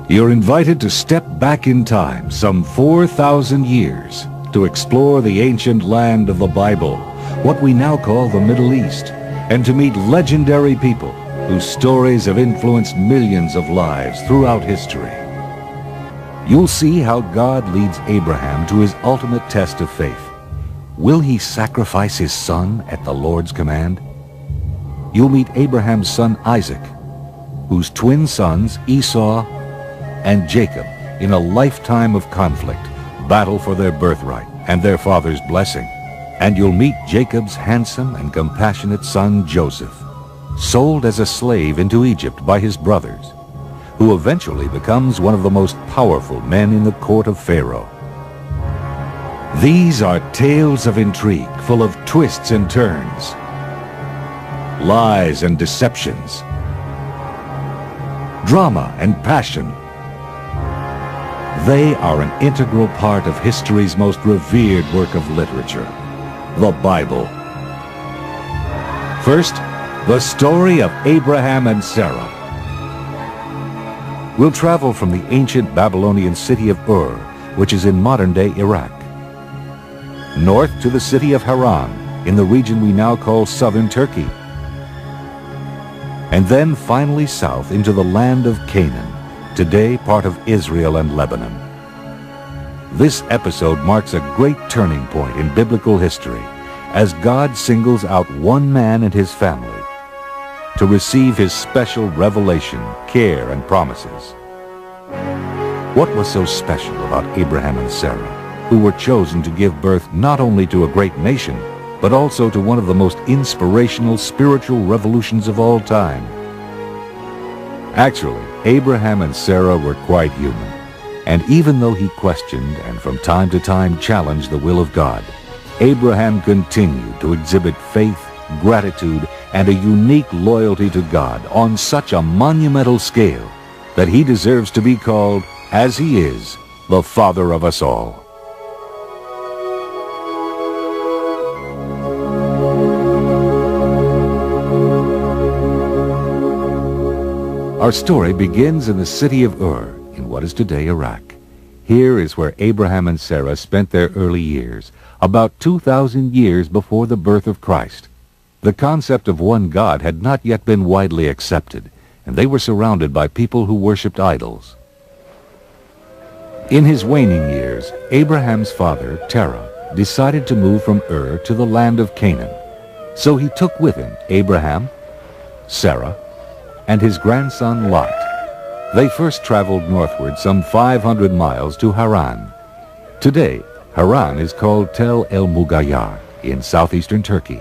You're invited to step back in time some 4,000 years to explore the ancient land of the Bible, what we now call the Middle East, and to meet legendary people whose stories have influenced millions of lives throughout history. You'll see how God leads Abraham to his ultimate test of faith. Will he sacrifice his son at the Lord's command? You'll meet Abraham's son Isaac, whose twin sons Esau and Jacob, in a lifetime of conflict, battle for their birthright and their father's blessing. And you'll meet Jacob's handsome and compassionate son Joseph, sold as a slave into Egypt by his brothers, who eventually becomes one of the most powerful men in the court of Pharaoh. These are tales of intrigue, full of twists and turns, lies and deceptions, drama and passion. They are an integral part of history's most revered work of literature, the Bible. First, the story of Abraham and Sarah. We'll travel from the ancient Babylonian city of Ur, which is in modern-day Iraq, north to the city of Haran, in the region we now call southern Turkey, and then finally south into the land of Canaan, today part of Israel and Lebanon. This episode marks a great turning point in biblical history as God singles out one man and his family to receive his special revelation, care, and promises. What was so special about Abraham and Sarah, who were chosen to give birth not only to a great nation, but also to one of the most inspirational spiritual revolutions of all time? Actually, Abraham and Sarah were quite human, and even though he questioned and from time to time challenged the will of God, Abraham continued to exhibit faith, gratitude, and a unique loyalty to God on such a monumental scale that he deserves to be called, as he is, the father of us all. Our story begins in the city of Ur, in what is today Iraq. Here is where Abraham and Sarah spent their early years, about 2,000 years before the birth of Christ. The concept of one God had not yet been widely accepted, and they were surrounded by people who worshipped idols. In his waning years, Abraham's father, Terah, decided to move from Ur to the land of Canaan. So he took with him Abraham, Sarah, and his grandson Lot. They first traveled northward some 500 miles to Haran. Today, Haran is called Tel El Mugayar in southeastern Turkey.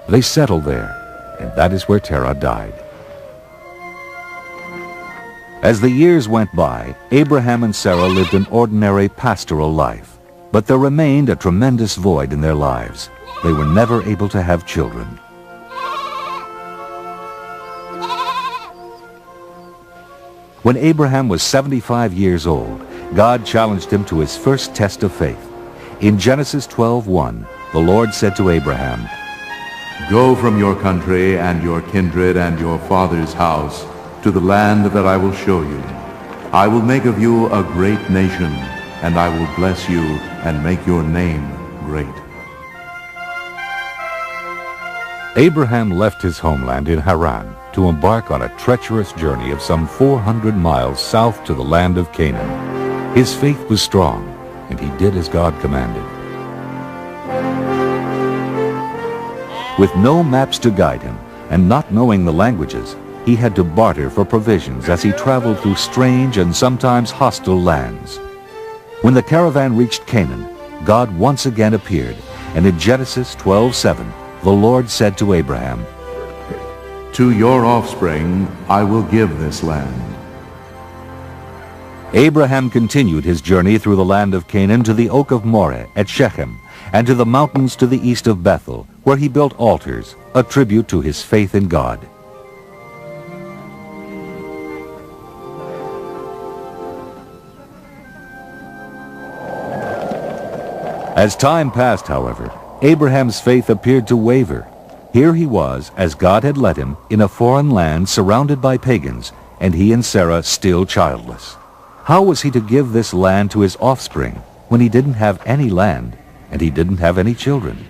They settled there, and that is where Terah died. As the years went by, Abraham and Sarah lived an ordinary pastoral life, but there remained a tremendous void in their lives. They were never able to have children. When Abraham was 75 years old, God challenged him to his first test of faith. In Genesis 12:1, the Lord said to Abraham, "Go from your country and your kindred and your father's house to the land that I will show you. I will make of you a great nation, and I will bless you and make your name great." Abraham left his homeland in Haran to embark on a treacherous journey of some 400 miles south to the land of Canaan. His faith was strong, and he did as God commanded. With no maps to guide him, and not knowing the languages, he had to barter for provisions as he traveled through strange and sometimes hostile lands. When the caravan reached Canaan, God once again appeared, and in Genesis 12:7, the Lord said to Abraham, "To your offspring I will give this land." Abraham continued his journey through the land of Canaan to the oak of Moreh at Shechem, and to the mountains to the east of Bethel, where he built altars, a tribute to his faith in God. As time passed, however, Abraham's faith appeared to waver. Here he was, as God had led him, in a foreign land surrounded by pagans, and he and Sarah still childless. How was he to give this land to his offspring when he didn't have any land and he didn't have any children?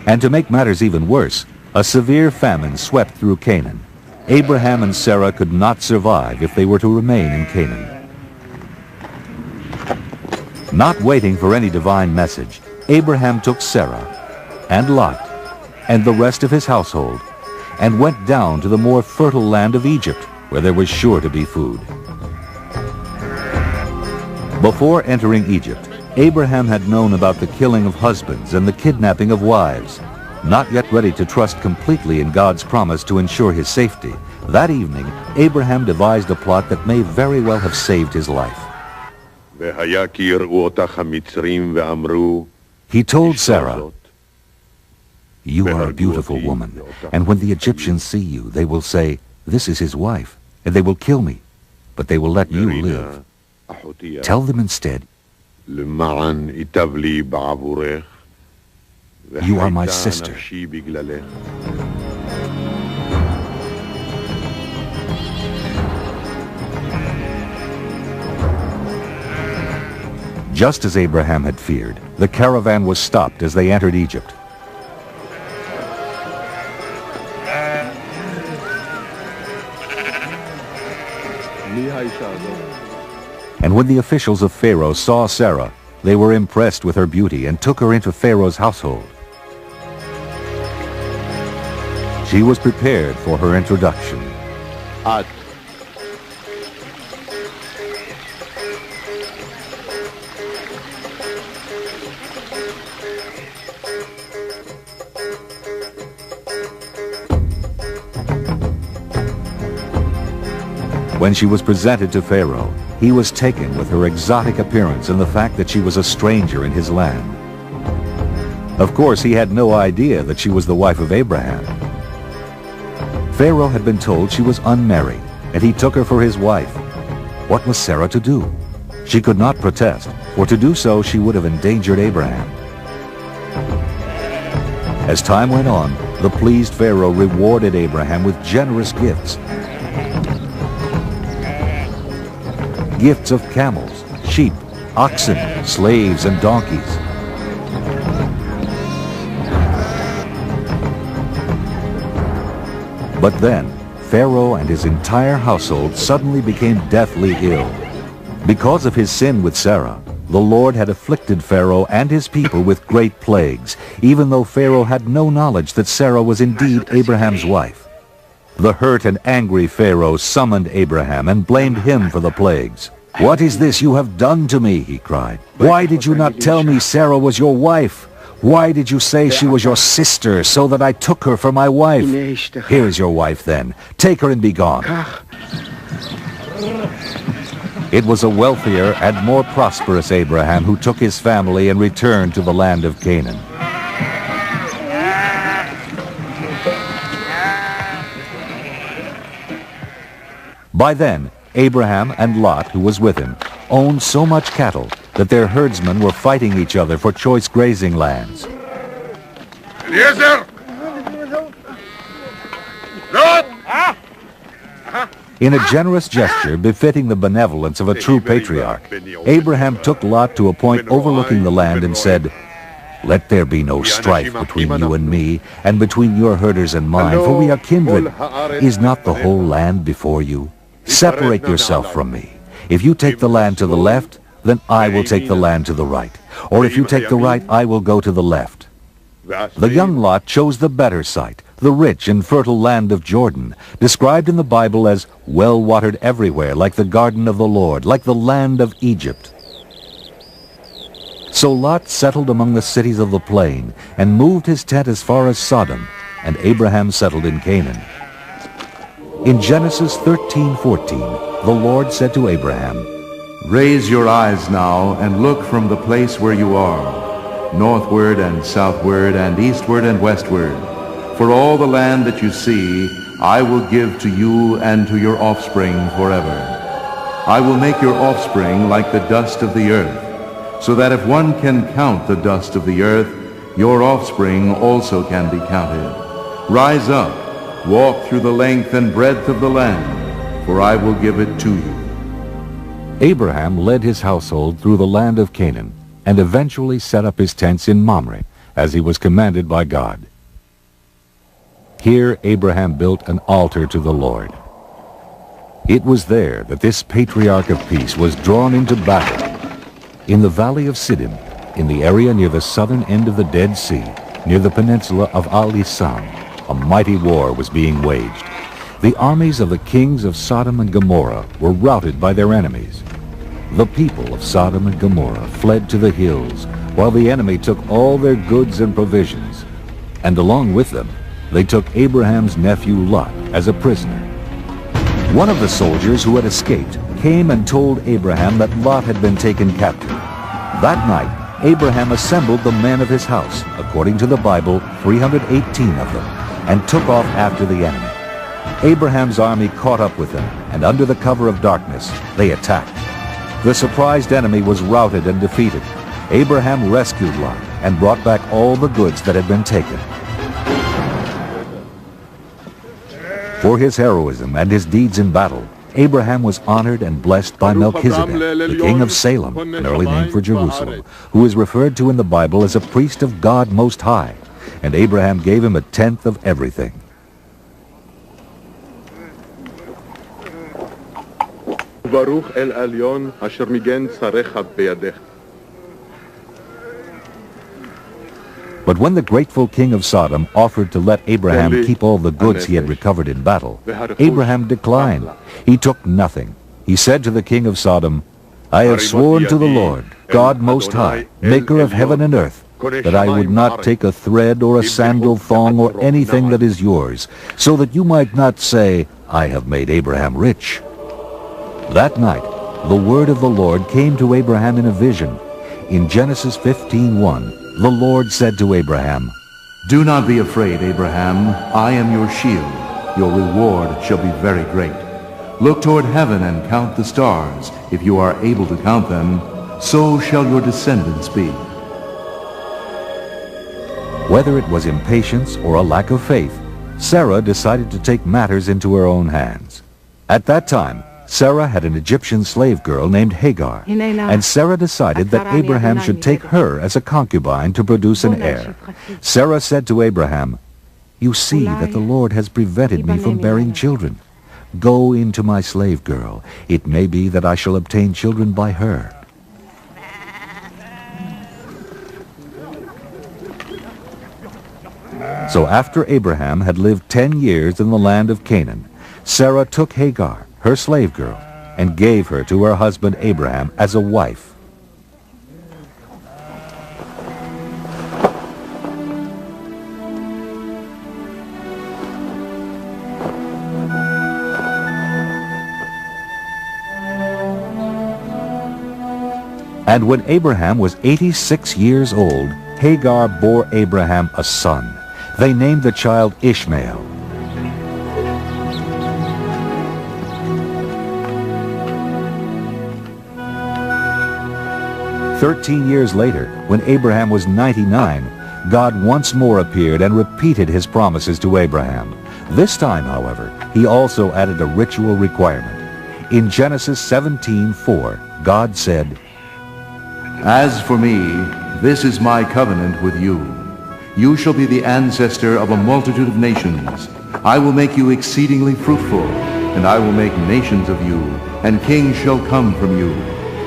And to make matters even worse, a severe famine swept through Canaan. Abraham and Sarah could not survive if they were to remain in Canaan. Not waiting for any divine message, Abraham took Sarah and Lot and the rest of his household and went down to the more fertile land of Egypt, where there was sure to be food. Before entering Egypt, Abraham had known about the killing of husbands and the kidnapping of wives. Not yet ready to trust completely in God's promise to ensure his safety, that evening Abraham devised a plot that may very well have saved his life. He told Sarah, "You are a beautiful woman, and when the Egyptians see you, they will say, 'This is his wife,' and they will kill me, but they will let you live. Tell them instead, 'You are my sister.'" Just as Abraham had feared, the caravan was stopped as they entered Egypt. And when the officials of Pharaoh saw Sarah, they were impressed with her beauty and took her into Pharaoh's household. She was prepared for her introduction. When she was presented to Pharaoh, he was taken with her exotic appearance and the fact that she was a stranger in his land. Of course, he had no idea that she was the wife of Abraham. Pharaoh had been told she was unmarried, and he took her for his wife. What was Sarah to do? She could not protest, for to do so she would have endangered Abraham. As time went on, the pleased Pharaoh rewarded Abraham with generous gifts. Gifts of camels, sheep, oxen, slaves, and donkeys. But then, Pharaoh and his entire household suddenly became deathly ill. Because of his sin with Sarah, the Lord had afflicted Pharaoh and his people with great plagues, even though Pharaoh had no knowledge that Sarah was indeed Abraham's wife. The hurt and angry Pharaoh summoned Abraham and blamed him for the plagues. "What is this you have done to me?" he cried. "Why did you not tell me Sarah was your wife? Why did you say she was your sister so that I took her for my wife? Here is your wife then. Take her and be gone." It was a wealthier and more prosperous Abraham who took his family and returned to the land of Canaan. By then, Abraham and Lot, who was with him, owned so much cattle that their herdsmen were fighting each other for choice grazing lands. Eliezer! Lot! In a generous gesture befitting the benevolence of a true patriarch, Abraham took Lot to a point overlooking the land and said, "Let there be no strife between you and me, and between your herders and mine, for we are kindred. Is not the whole land before you? Separate yourself from me. If you take the land to the left, then I will take the land to the right. Or if you take the right, I will go to the left." The young Lot chose the better site, the rich and fertile land of Jordan, described in the Bible as well-watered everywhere, like the garden of the Lord, like the land of Egypt. So Lot settled among the cities of the plain and moved his tent as far as Sodom, and Abraham settled in Canaan. In Genesis 13:14, the Lord said to Abraham, Raise your eyes now and look from the place where you are, northward and southward and eastward and westward. For all the land that you see, I will give to you and to your offspring forever. I will make your offspring like the dust of the earth, so that if one can count the dust of the earth, your offspring also can be counted. Rise up, walk through the length and breadth of the land, for I will give it to you. Abraham led his household through the land of Canaan and eventually set up his tents in Mamre, as he was commanded by God. Here Abraham built an altar to the Lord. It was there that this patriarch of peace was drawn into battle. In the valley of Siddim, in the area near the southern end of the Dead Sea, near the peninsula of Al-Isam, a mighty war was being waged. The armies of the kings of Sodom and Gomorrah were routed by their enemies. The people of Sodom and Gomorrah fled to the hills, while the enemy took all their goods and provisions. And along with them, they took Abraham's nephew Lot as a prisoner. One of the soldiers who had escaped came and told Abraham that Lot had been taken captive. That night, Abraham assembled the men of his house, according to the Bible, 318 of them, and took off after the enemy. Abraham's army caught up with them, and under the cover of darkness, they attacked. The surprised enemy was routed and defeated. Abraham rescued Lot and brought back all the goods that had been taken. For his heroism and his deeds in battle, Abraham was honored and blessed by Melchizedek, the king of Salem, an early name for Jerusalem, who is referred to in the Bible as a priest of God Most High, and Abraham gave him a tenth of everything. ברוך אל עליון אשר מיגן צריך בידך. But when the grateful king of Sodom offered to let Abraham keep all the goods he had recovered in battle, Abraham declined. He took nothing. He said to the king of Sodom, I have sworn to the Lord, God Most High, maker of heaven and earth, that I would not take a thread or a sandal thong or anything that is yours, so that you might not say, I have made Abraham rich. That night, the word of the Lord came to Abraham in a vision. In Genesis 15:1, the Lord said to Abraham, Do not be afraid, Abraham. I am your shield. Your reward shall be very great. Look toward heaven and count the stars. If you are able to count them, so shall your descendants be. Whether it was impatience or a lack of faith, Sarah decided to take matters into her own hands. At that time, Sarah had an Egyptian slave girl named Hagar, and Sarah decided that Abraham should take her as a concubine to produce an heir. Sarah said to Abraham, You see that the Lord has prevented me from bearing children. Go into my slave girl. It may be that I shall obtain children by her. So after Abraham had lived 10 years in the land of Canaan, Sarah took Hagar, her slave girl, and gave her to her husband Abraham as a wife. And when Abraham was 86 years old, Hagar bore Abraham a son. They named the child Ishmael. "13 years later, when Abraham was 99, God once more appeared and repeated his promises to Abraham. This time, however, he also added a ritual requirement. In Genesis 17:4, God said, As for me, this is my covenant with you. You shall be the ancestor of a multitude of nations. I will make you exceedingly fruitful, and I will make nations of you, and kings shall come from you.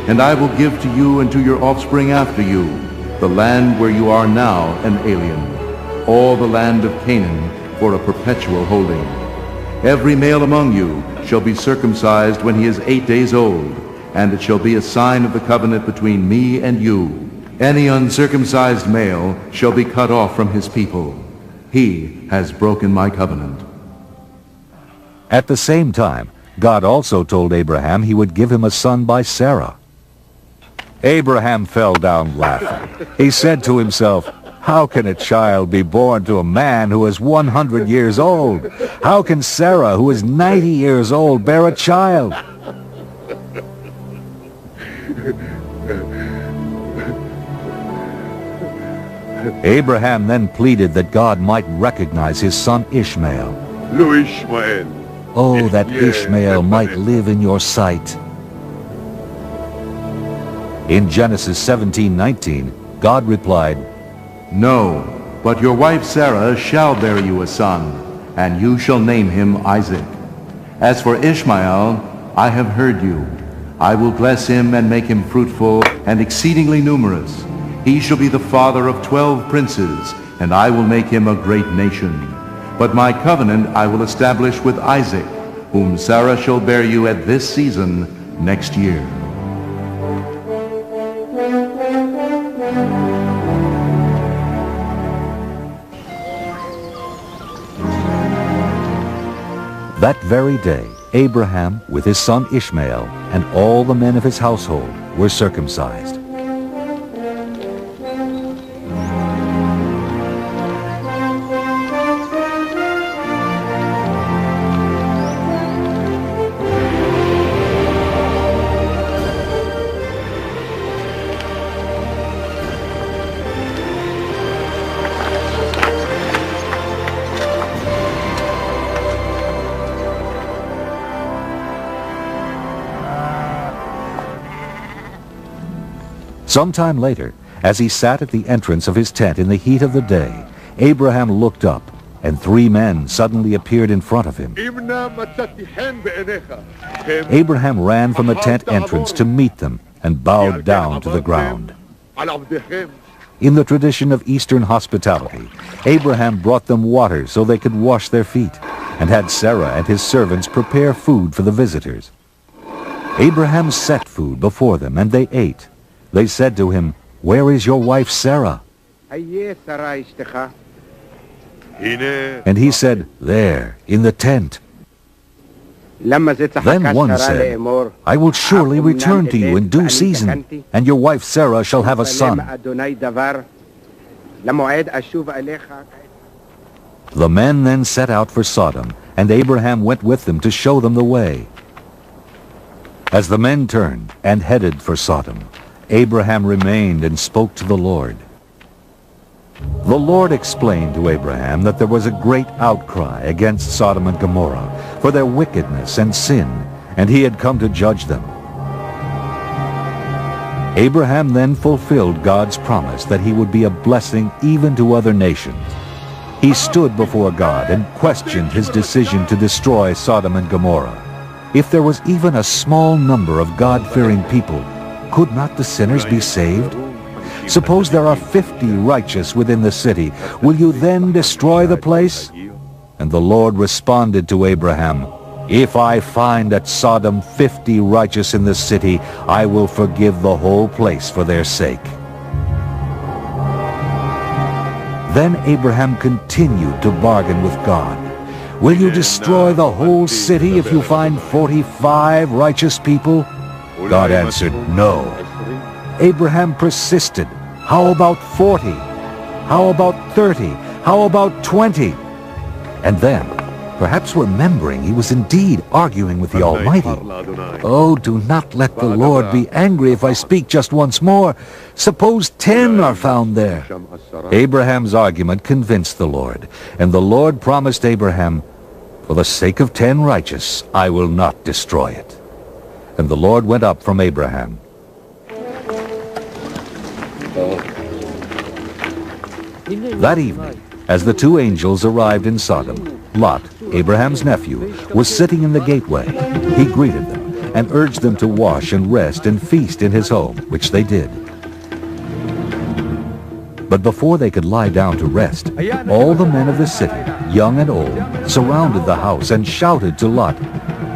And I will give to you and to your offspring after you the land where you are now an alien, all the land of Canaan for a perpetual holding. Every male among you shall be circumcised when he is 8 days old, and it shall be a sign of the covenant between me and you. Any uncircumcised male shall be cut off from his people. He has broken my covenant." At the same time, God also told Abraham he would give him a son by Sarah. Abraham fell down laughing. He said to himself, "How can a child be born to a man who is 100 years old? How can Sarah, who is 90 years old, bear a child?" Abraham then pleaded that God might recognize his son Ishmael. Lo Ishmael, Oh, that Ishmael might live in your sight. In Genesis 17:19, God replied, No, but your wife Sarah shall bear you a son, and you shall name him Isaac. As for Ishmael, I have heard you. I will bless him and make him fruitful and exceedingly numerous. He shall be the father of 12 princes, and I will make him a great nation. But my covenant I will establish with Isaac, whom Sarah shall bear you at this season next year. That very day, Abraham, with his son Ishmael, and all the men of his household were circumcised. Sometime later, as he sat at the entrance of his tent in the heat of the day, Abraham looked up, and 3 men suddenly appeared in front of him. Abraham ran from the tent entrance to meet them and bowed down to the ground. In the tradition of Eastern hospitality, Abraham brought them water so they could wash their feet, and had Sarah and his servants prepare food for the visitors. Abraham set food before them, and they ate. They said to him, "Where is your wife Sarah?" And he said, "There, in the tent." Then one said, "I will surely return to you in due season, and your wife Sarah shall have a son." The men then set out for Sodom, and Abraham went with them to show them the way. As the men turned and headed for Sodom, Abraham remained and spoke to the Lord. The Lord explained to Abraham that there was a great outcry against Sodom and Gomorrah for their wickedness and sin, and he had come to judge them. Abraham then fulfilled God's promise that he would be a blessing even to other nations. He stood before God and questioned his decision to destroy Sodom and Gomorrah. If there was even a small number of God-fearing people, could not the sinners be saved? Suppose there are 50 righteous within the city. Will you then destroy the place? And the Lord responded to Abraham, "If I find at Sodom 50 righteous in the city, I will forgive the whole place for their sake." Then Abraham continued to bargain with God. "Will you destroy the whole city if you find 45 righteous people?" God answered, "No." Abraham persisted. "How about 40? How about 30? How about 20? And then, perhaps remembering he was indeed arguing with the Almighty, "Oh, do not let the Lord be angry if I speak just once more. Suppose 10 are found there." Abraham's argument convinced the Lord, and the Lord promised Abraham, "For the sake of 10 righteous, I will not destroy it." And the Lord went up from Abraham. That evening, as the 2 angels arrived in Sodom, Lot, Abraham's nephew, was sitting in the gateway. He greeted them and urged them to wash and rest and feast in his home, which they did. But before they could lie down to rest, all the men of the city, young and old, surrounded the house and shouted to Lot,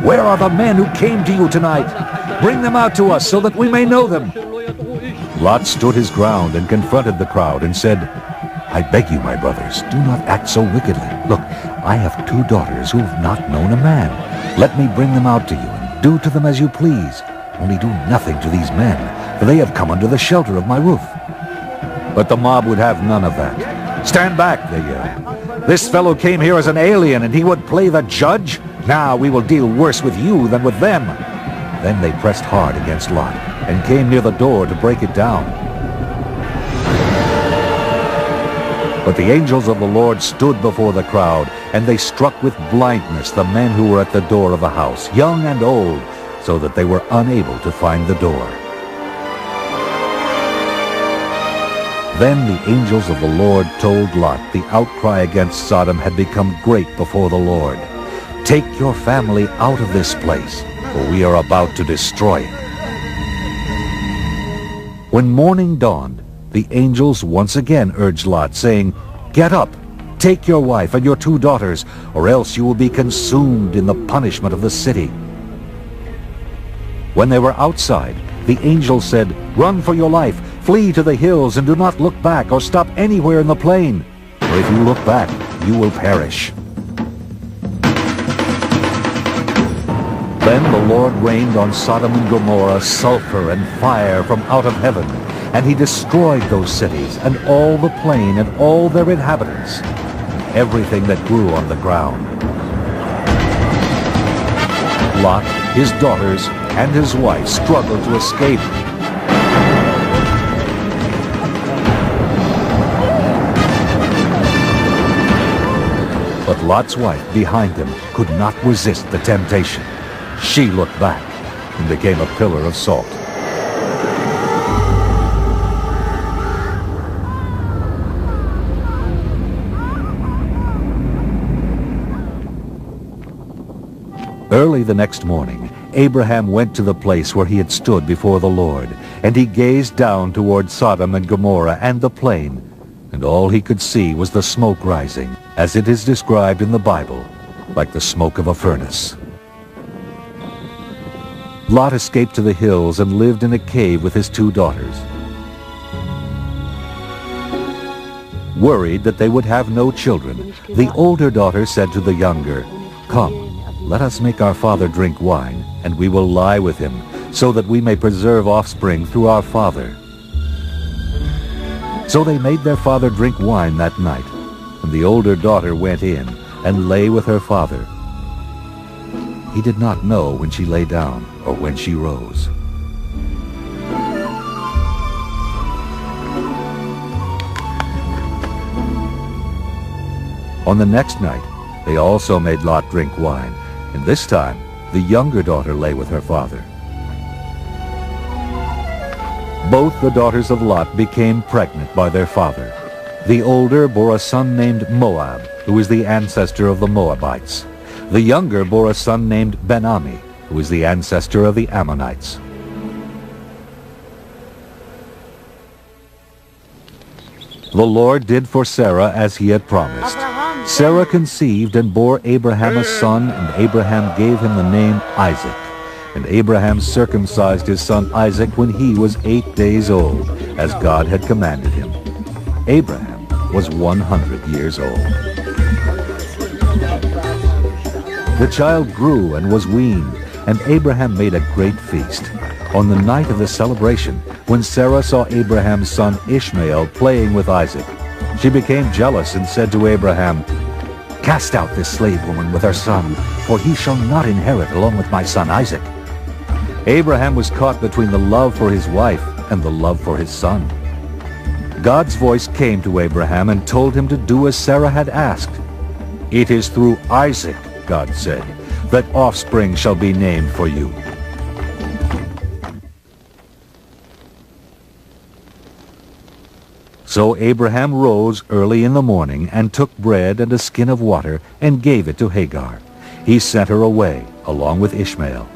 "Where are the men who came to you tonight? Bring them out to us so that we may know them." Lot stood his ground and confronted the crowd and said, "I beg you, my brothers, do not act so wickedly. Look, I have 2 daughters who have not known a man. Let me bring them out to you and do to them as you please. Only do nothing to these men, for they have come under the shelter of my roof." But the mob would have none of that. "Stand back," they yelled. "This fellow came here as an alien and he would play the judge? Now we will deal worse with you than with them." Then they pressed hard against Lot and came near the door to break it down. But the angels of the Lord stood before the crowd, and they struck with blindness the men who were at the door of the house, young and old, so that they were unable to find the door. Then the angels of the Lord told Lot the outcry against Sodom had become great before the Lord. "Take your family out of this place, for we are about to destroy it." When morning dawned, the angels once again urged Lot, saying, "Get up, take your wife and your 2 daughters, or else you will be consumed in the punishment of the city." When they were outside, the angel said, "Run for your life, flee to the hills, and do not look back or stop anywhere in the plain, for if you look back, you will perish." Then the Lord rained on Sodom and Gomorrah sulfur and fire from out of heaven, and he destroyed those cities and all the plain and all their inhabitants, everything that grew on the ground. Lot, his daughters, and his wife struggled to escape. But Lot's wife behind him could not resist the temptation. She looked back and became a pillar of salt. Early the next morning, Abraham went to the place where he had stood before the Lord, and he gazed down toward Sodom and Gomorrah and the plain, and all he could see was the smoke rising, as it is described in the Bible, like the smoke of a furnace. Lot escaped to the hills and lived in a cave with his 2 daughters. Worried that they would have no children, the older daughter said to the younger, "Come, let us make our father drink wine, and we will lie with him, so that we may preserve offspring through our father." So they made their father drink wine that night, and the older daughter went in and lay with her father. He did not know when she lay down or when she rose. On the next night, they also made Lot drink wine, and this time the younger daughter lay with her father. Both the daughters of Lot became pregnant by their father. The older bore a son named Moab, who is the ancestor of the Moabites. The younger bore a son named Ben-Ami, who is the ancestor of the Ammonites. The Lord did for Sarah as he had promised. Sarah conceived and bore Abraham a son, and Abraham gave him the name Isaac. And Abraham circumcised his son Isaac when he was 8 days old, as God had commanded him. Abraham was 100 years old. The child grew and was weaned, and Abraham made a great feast. On the night of the celebration, when Sarah saw Abraham's son Ishmael playing with Isaac, she became jealous and said to Abraham, "Cast out this slave woman with her son, for he shall not inherit along with my son Isaac." Abraham was caught between the love for his wife and the love for his son. God's voice came to Abraham and told him to do as Sarah had asked. "It is through Isaac," God said, "that offspring shall be named for you." So Abraham rose early in the morning and took bread and a skin of water and gave it to Hagar. He sent her away along with Ishmael.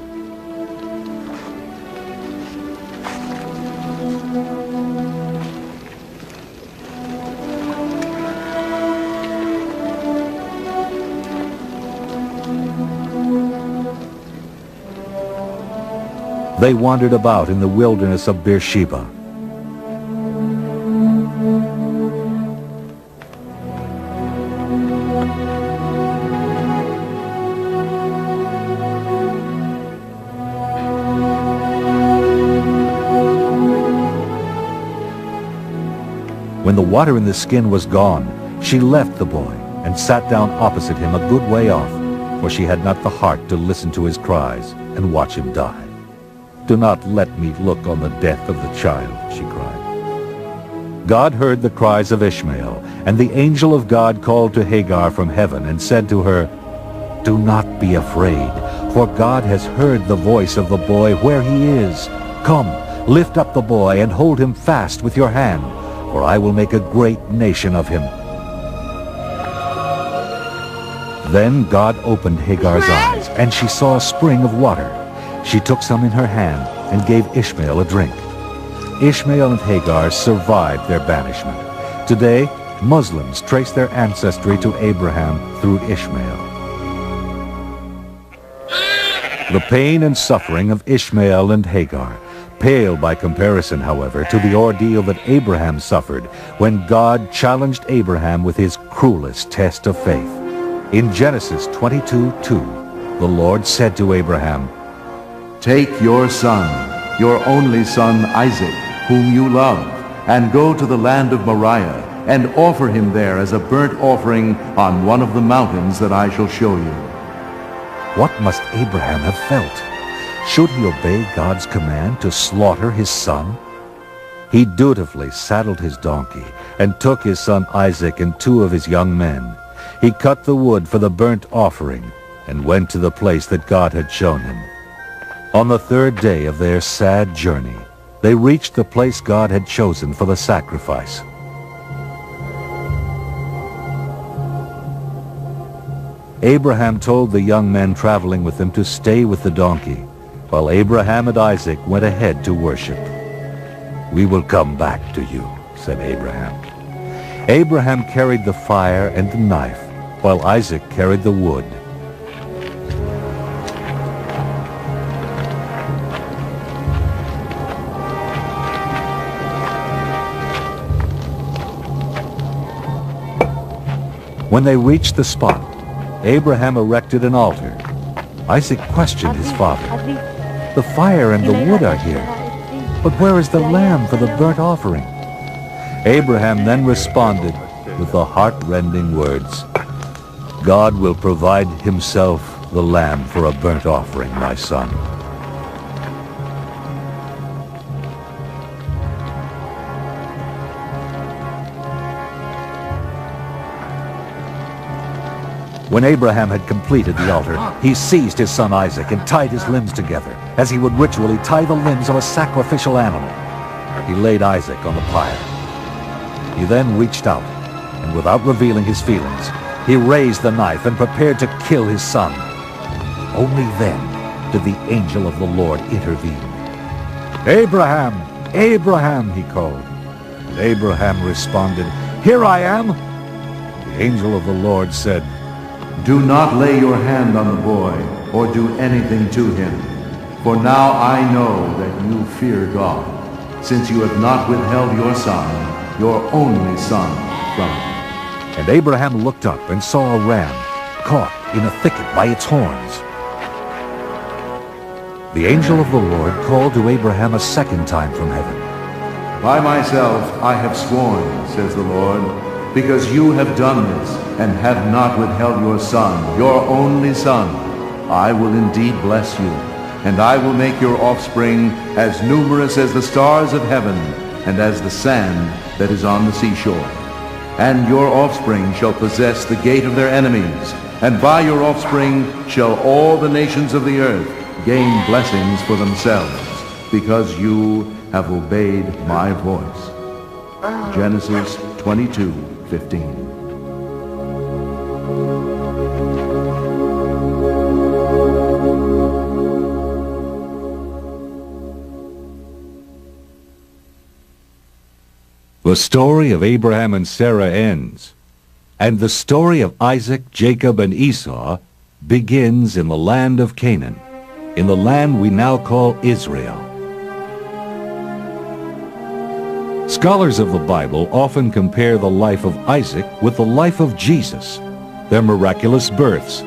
They wandered about in the wilderness of Beersheba. When the water in the skin was gone, she left the boy and sat down opposite him a good way off, for she had not the heart to listen to his cries and watch him die. "Do not let me look on the death of the child," she cried. God heard the cries of Ishmael, and the angel of God called to Hagar from heaven and said to her, "Do not be afraid, for God has heard the voice of the boy where he is. Come, lift up the boy and hold him fast with your hand, for I will make a great nation of him." Then God opened Hagar's eyes, and she saw a spring of water. She took some in her hand and gave Ishmael a drink. Ishmael and Hagar survived their banishment. Today, Muslims trace their ancestry to Abraham through Ishmael. The pain and suffering of Ishmael and Hagar pale by comparison, however, to the ordeal that Abraham suffered when God challenged Abraham with his cruelest test of faith. In Genesis 22:2, the Lord said to Abraham, "Take your son, your only son Isaac, whom you love, and go to the land of Moriah, and offer him there as a burnt offering on one of the mountains that I shall show you." What must Abraham have felt? Should he obey God's command to slaughter his son? He dutifully saddled his donkey and took his son Isaac and 2 of his young men. He cut the wood for the burnt offering and went to the place that God had shown him. On the 3rd day of their sad journey, they reached the place God had chosen for the sacrifice. Abraham told the young men traveling with him to stay with the donkey, while Abraham and Isaac went ahead to worship. "We will come back to you," said Abraham. Abraham carried the fire and the knife, while Isaac carried the wood. When they reached the spot, Abraham erected an altar. Isaac questioned his father. "The fire and the wood are here, but where is the lamb for the burnt offering?" Abraham then responded with the heart-rending words, "God will provide himself the lamb for a burnt offering, my son." When Abraham had completed the altar, he seized his son Isaac and tied his limbs together, as he would ritually tie the limbs of a sacrificial animal. He laid Isaac on the pyre. He then reached out, and without revealing his feelings, he raised the knife and prepared to kill his son. Only then did the angel of the Lord intervene. "Abraham! Abraham!" he called. And Abraham responded, "Here I am!" The angel of the Lord said, "Do not lay your hand on the boy, or do anything to him. For now I know that you fear God, since you have not withheld your son, your only son, from him." And Abraham looked up and saw a ram caught in a thicket by its horns. The angel of the Lord called to Abraham a second time from heaven. "By myself I have sworn, says the Lord, because you have done this, and have not withheld your son, your only son, I will indeed bless you, and I will make your offspring as numerous as the stars of heaven, and as the sand that is on the seashore. And your offspring shall possess the gate of their enemies, and by your offspring shall all the nations of the earth gain blessings for themselves, because you have obeyed my voice." Genesis 22:15. The story of Abraham and Sarah ends, and the story of Isaac, Jacob, and Esau begins in the land of Canaan, in the land we now call Israel. Scholars of the Bible often compare the life of Isaac with the life of Jesus, their miraculous births,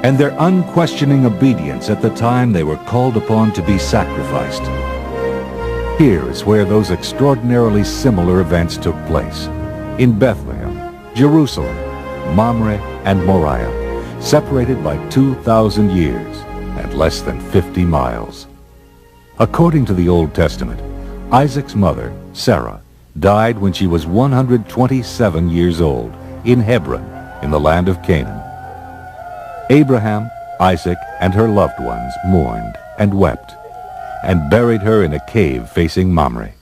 and their unquestioning obedience at the time they were called upon to be sacrificed. Here is where those extraordinarily similar events took place, in Bethlehem, Jerusalem, Mamre, and Moriah, separated by 2,000 years and less than 50 miles. According to the Old Testament, Isaac's mother, Sarah, died when she was 127 years old in Hebron, in the land of Canaan. Abraham, Isaac, and her loved ones mourned and wept, and buried her in a cave facing Mamre.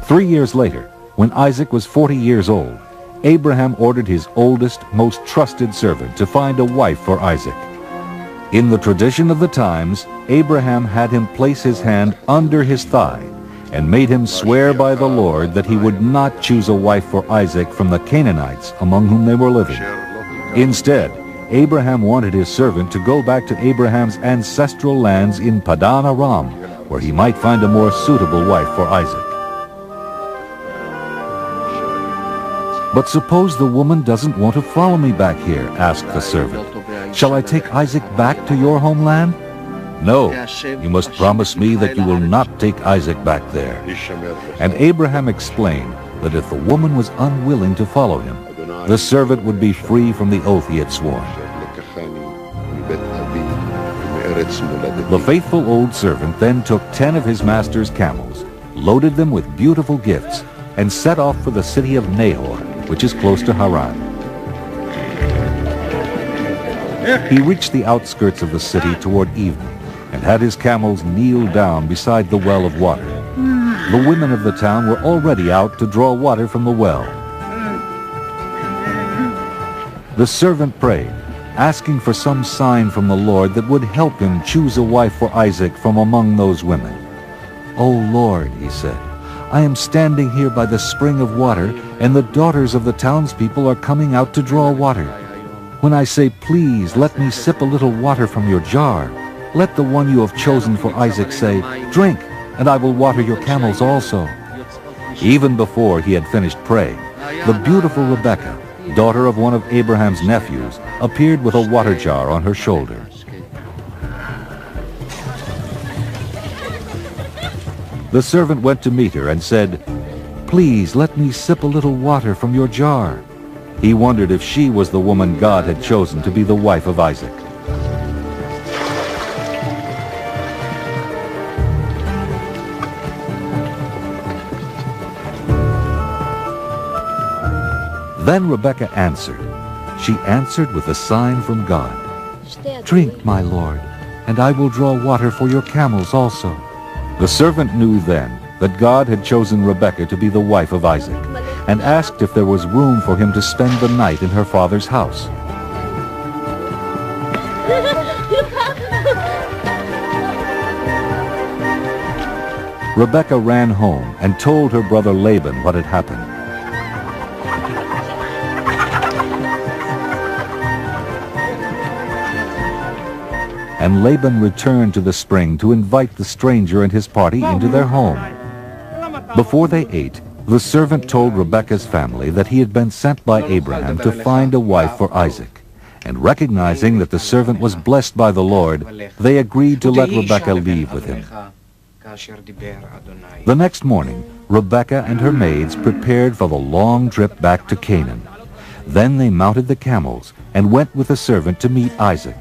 3 years later, when Isaac was 40 years old, Abraham ordered his oldest, most trusted servant to find a wife for Isaac. In the tradition of the times, Abraham had him place his hand under his thigh and made him swear by the Lord that he would not choose a wife for Isaac from the Canaanites among whom they were living. Instead, Abraham wanted his servant to go back to Abraham's ancestral lands in Padan Aram, where he might find a more suitable wife for Isaac. "But suppose the woman doesn't want to follow me back here," asked the servant. "Shall I take Isaac back to your homeland?" "No, you must promise me that you will not take Isaac back there." And Abraham explained that if the woman was unwilling to follow him, the servant would be free from the oath he had sworn. The faithful old servant then took 10 of his master's camels, loaded them with beautiful gifts, and set off for the city of Nahor, which is close to Haran. He reached the outskirts of the city toward evening and had his camels kneel down beside the well of water. The women of the town were already out to draw water from the well. The servant prayed, asking for some sign from the Lord that would help him choose a wife for Isaac from among those women. "O Lord," he said, "I am standing here by the spring of water, and the daughters of the townspeople are coming out to draw water. When I say, 'Please, let me sip a little water from your jar,' let the one you have chosen for Isaac say, 'Drink, and I will water your camels also.'" Even before he had finished praying, the beautiful Rebekah, daughter of one of Abraham's nephews, appeared with a water jar on her shoulder. The servant went to meet her and said, "Please let me sip a little water from your jar." He wondered if she was the woman God had chosen to be the wife of Isaac. Then Rebekah answered. She answered with a sign from God. "Drink, my lord, and I will draw water for your camels also." The servant knew then that God had chosen Rebekah to be the wife of Isaac, and asked if there was room for him to spend the night in her father's house. Rebekah ran home and told her brother Laban what had happened. And Laban returned to the spring to invite the stranger and his party into their home. Before they ate, the servant told Rebekah's family that he had been sent by Abraham to find a wife for Isaac. And recognizing that the servant was blessed by the Lord, they agreed to let Rebekah leave with him. The next morning, Rebekah and her maids prepared for the long trip back to Canaan. Then they mounted the camels and went with the servant to meet Isaac.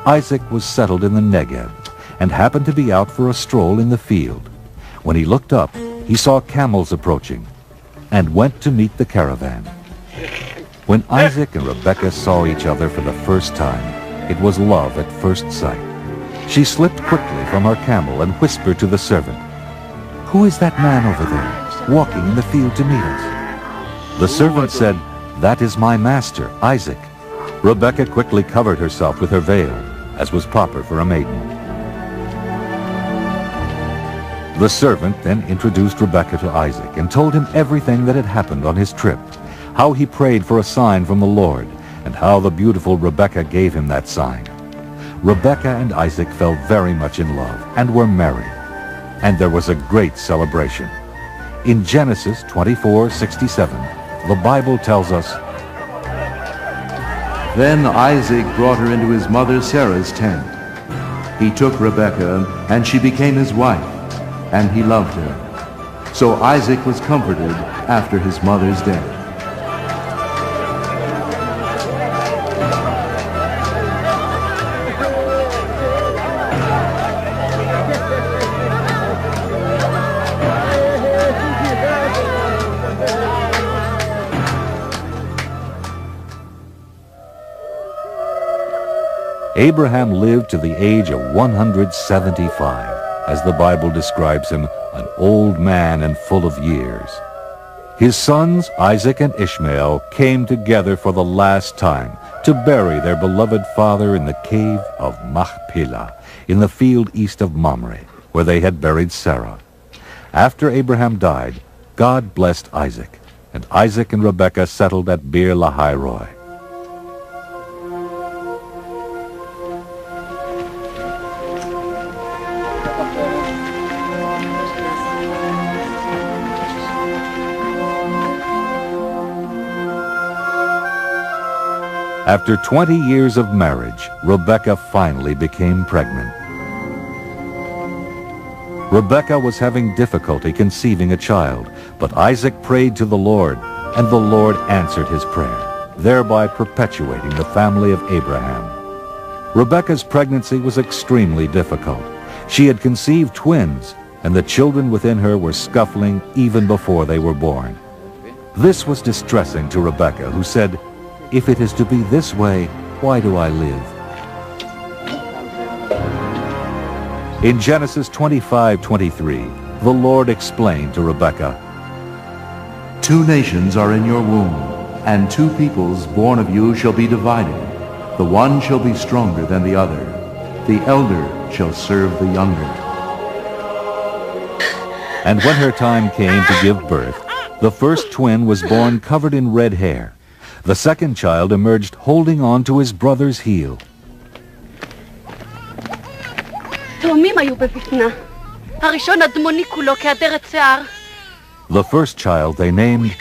Isaac was settled in the Negev and happened to be out for a stroll in the field. When he looked up, he saw camels approaching and went to meet the caravan. When Isaac and Rebekah saw each other for the first time, it was love at first sight. She slipped quickly from her camel and whispered to the servant, "Who is that man over there, walking in the field to meet us?" The servant said, "That is my master, Isaac." Rebekah quickly covered herself with her veil, as was proper for a maiden. The servant then introduced Rebekah to Isaac and told him everything that had happened on his trip, how he prayed for a sign from the Lord, and how the beautiful Rebekah gave him that sign. Rebekah and Isaac fell very much in love and were married, and there was a great celebration. In Genesis 24:67, the Bible tells us, Then Isaac brought her into his mother Sarah's tent. He took Rebekah, and she became his wife, and he loved her. So Isaac was comforted after his mother's death. Abraham lived to the age of 175, as the Bible describes him, an old man and full of years. His sons, Isaac and Ishmael, came together for the last time to bury their beloved father in the cave of Machpelah, in the field east of Mamre, where they had buried Sarah. After Abraham died, God blessed Isaac, and Isaac and Rebekah settled at Beer Lahai Roi. After 20 years of marriage, Rebekah finally became pregnant. Rebekah was having difficulty conceiving a child, but Isaac prayed to the Lord, and the Lord answered his prayer, thereby perpetuating the family of Abraham. Rebekah's pregnancy was extremely difficult. She had conceived twins, and the children within her were scuffling even before they were born. This was distressing to Rebekah, who said, "If it is to be this way, why do I live?" In Genesis 25:23, the Lord explained to Rebekah, "Two nations are in your womb, and two peoples born of you shall be divided. The one shall be stronger than the other. The elder shall serve the younger." And when her time came to give birth, the first twin was born covered in red hair. The second child emerged holding on to his brother's heel. תאומים היו בבטנה. הראשון אדמוני כולו כעדרת שיער. The first child they named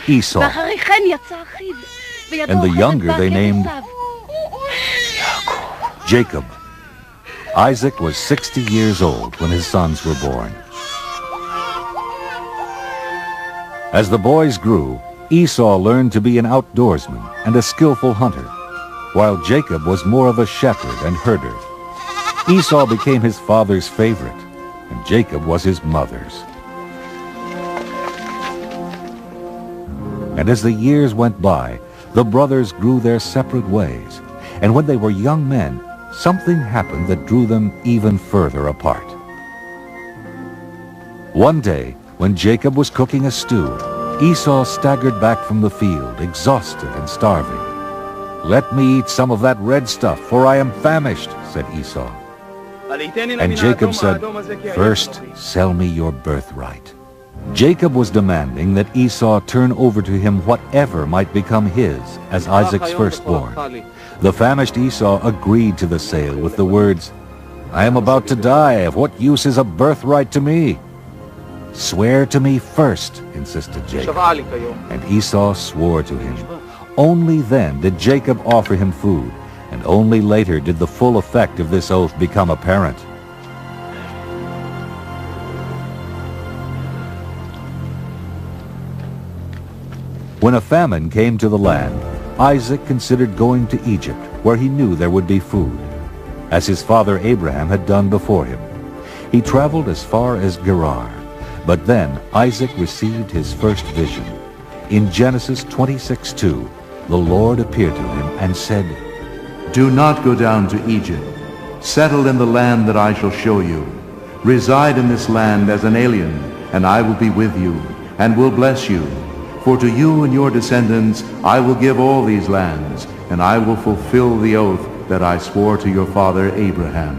Esau, ואחרי כן יצא אחיו. and the younger they named Jacob. Isaac was 60 years old when his sons were born. As the boys grew, Esau learned to be an outdoorsman and a skillful hunter, while Jacob was more of a shepherd and herder. Esau became his father's favorite, and Jacob was his mother's. And as the years went by, the brothers grew their separate ways, and when they were young men, something happened that drew them even further apart. One day, when Jacob was cooking a stew, Esau staggered back from the field, exhausted and starving. "Let me eat some of that red stuff, for I am famished," said Esau. And Jacob said, "First, sell me your birthright." Jacob was demanding that Esau turn over to him whatever might become his as Isaac's firstborn. The famished Esau agreed to the sale with the words, "I am about to die. Of what use is a birthright to me?" "Swear to me first," insisted Jacob. And Esau swore to him. Only then did Jacob offer him food, and only later did the full effect of this oath become apparent. When a famine came to the land, Isaac considered going to Egypt, where he knew there would be food, as his father Abraham had done before him. He traveled as far as Gerar. But then Isaac received his first vision. In Genesis 26:2, the Lord appeared to him and said, "Do not go down to Egypt. Settle in the land that I shall show you. Reside in this land as an alien, and I will be with you, and will bless you. For to you and your descendants I will give all these lands, and I will fulfill the oath that I swore to your father Abraham."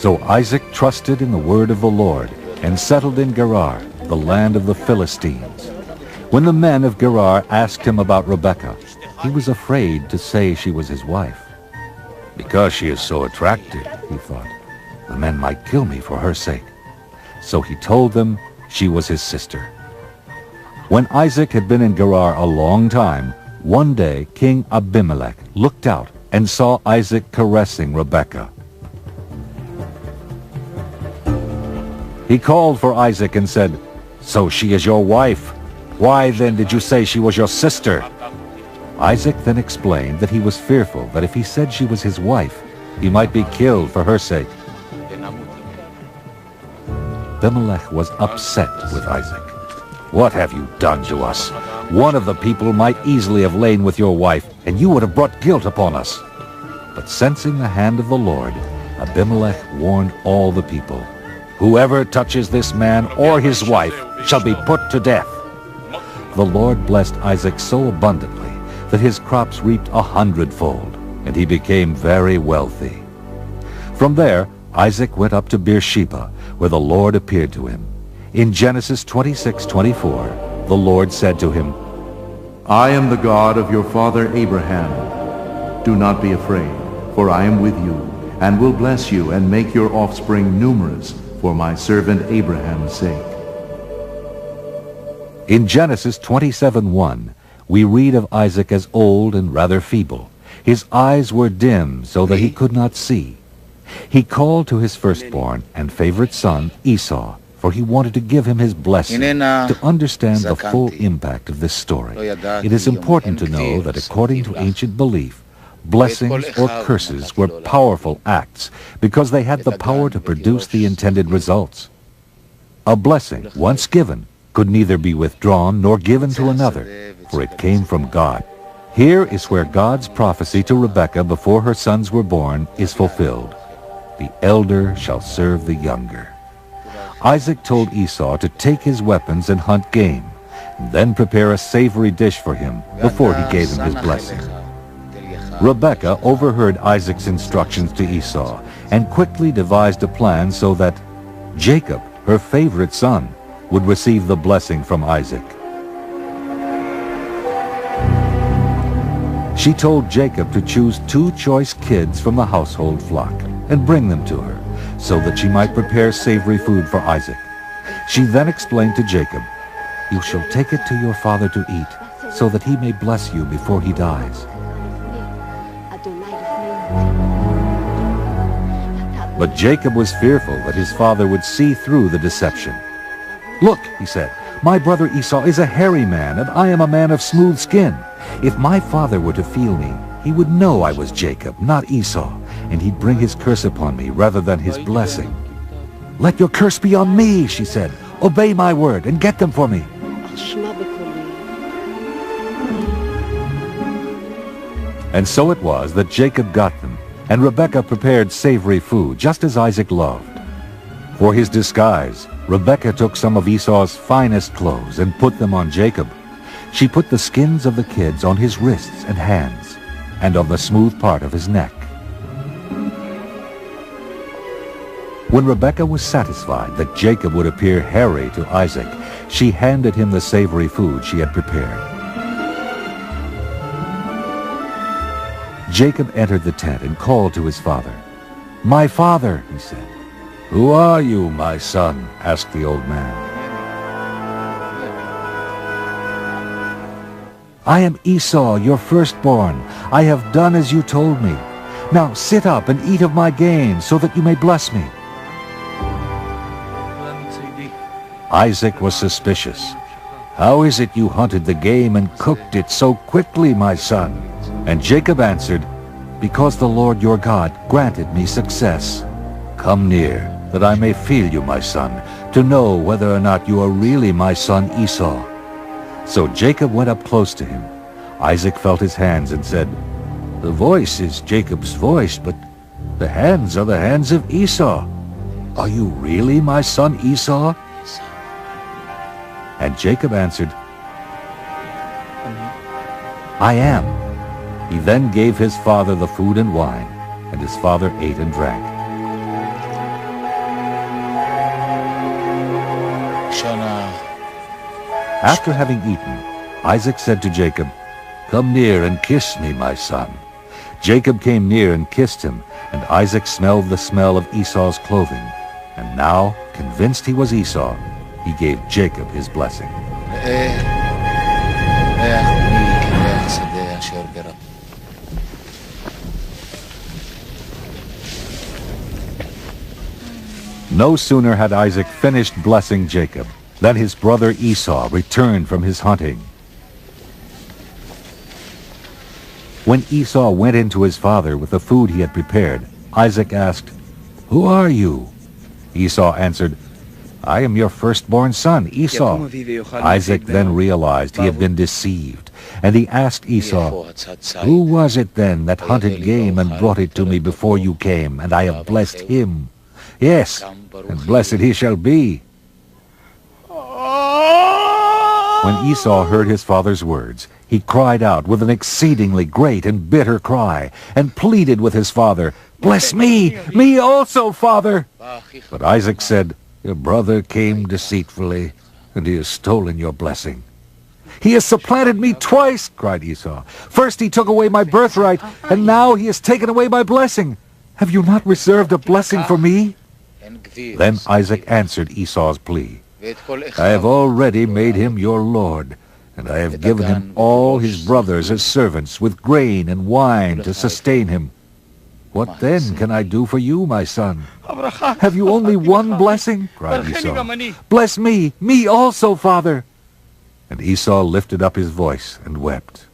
So Isaac trusted in the word of the Lord and settled in Gerar, the land of the Philistines. When the men of Gerar asked him about Rebekah, he was afraid to say she was his wife. "Because she is so attractive," he thought, "the men might kill me for her sake." So he told them she was his sister. When Isaac had been in Gerar a long time, one day King Abimelech looked out and saw Isaac caressing Rebekah. He called for Isaac and said, "So she is your wife? Why then did you say she was your sister?" Isaac then explained that he was fearful that if he said she was his wife, he might be killed for her sake. Abimelech was upset with Isaac. "What have you done to us? One of the people might easily have lain with your wife, and you would have brought guilt upon us." But sensing the hand of the Lord, Abimelech warned all the people, "Whoever touches this man or his wife shall be put to death." The Lord blessed Isaac so abundantly that his crops reaped 100-fold, and he became very wealthy. From there, Isaac went up to Beersheba, where the Lord appeared to him. In Genesis 26:24, the Lord said to him, I am the God of your father Abraham. Do not be afraid, for I am with you, and will bless you and make your offspring numerous for my servant Abraham's sake. In Genesis 27:1, we read of Isaac as old and rather feeble. His eyes were dim so that he could not see. He called to his firstborn and favorite son, Esau, for he wanted to give him his blessing. To understand the full impact of this story, it is important to know that according to ancient belief, blessings or curses were powerful acts because they had the power to produce the intended results. A blessing, once given, could neither be withdrawn nor given to another, for it came from God. Here is where God's prophecy to Rebekah before her sons were born is fulfilled. The elder shall serve the younger. Isaac told Esau to take his weapons and hunt game, and then prepare a savory dish for him before he gave him his blessing. Rebekah overheard Isaac's instructions to Esau and quickly devised a plan so that Jacob, her favorite son, would receive the blessing from Isaac. She told Jacob to choose 2 choice kids from the household flock and bring them to her, so that she might prepare savory food for Isaac. She then explained to Jacob, "You shall take it to your father to eat, so that he may bless you before he dies." But Jacob was fearful that his father would see through the deception. "Look," he said, "my brother Esau is a hairy man, and I am a man of smooth skin. If my father were to feel me, he would know I was Jacob, not Esau, and he'd bring his curse upon me rather than his blessing." "Let your curse be on me," she said. "Obey my word and get them for me." And so it was that Jacob got them, and Rebekah prepared savory food, just as Isaac loved. For his disguise, Rebekah took some of Esau's finest clothes and put them on Jacob. She put the skins of the kids on his wrists and hands, and on the smooth part of his neck. When Rebekah was satisfied that Jacob would appear hairy to Isaac, she handed him the savory food she had prepared. Jacob entered the tent and called to his father. "My father," he said. "Who are you, my son?" asked the old man. "I am Esau, your firstborn. I have done as you told me. Now sit up and eat of my game, so that you may bless me." Isaac was suspicious. "How is it you hunted the game and cooked it so quickly, my son?" And Jacob answered, "Because the Lord your God granted me success. Come near, that I may feel you, my son, to know whether or not you are really my son Esau." So Jacob went up close to him. Isaac felt his hands and said, "The voice is Jacob's voice, but the hands are the hands of Esau. Are you really my son Esau?" And Jacob answered, "I am." He then gave his father the food and wine, and his father ate and drank. After having eaten, Isaac said to Jacob, "Come near and kiss me, my son." Jacob came near and kissed him, and Isaac smelled the smell of Esau's clothing. And now Convinced he was Esau, he gave Jacob his blessing. No sooner had Isaac finished blessing Jacob than his brother Esau returned from his hunting. When Esau went in to his father with the food he had prepared, Isaac asked, "Who are you?" Esau answered, "I am your firstborn son, Esau." Isaac then realized he had been deceived, and he asked Esau, "Who was it then that hunted game and brought it to me before you came, and I have blessed him? Yes, and blessed he shall be." When Esau heard his father's words, he cried out with an exceedingly great and bitter cry, and pleaded with his father, "Bless me, me also, father." But Isaac said, "Your brother came deceitfully, and he has stolen your blessing." "He has supplanted me twice," cried Esau. "First he took away my birthright, and now he has taken away my blessing. Have you not reserved a blessing for me?" Then Isaac answered Esau's plea, "I have already made him your lord, and I have given him all his brothers as servants, with grain and wine to sustain him. What then can I do for you, my son?" "Have you only one blessing?" cried Esau. "Bless me, me also, father." And Esau lifted up his voice and wept.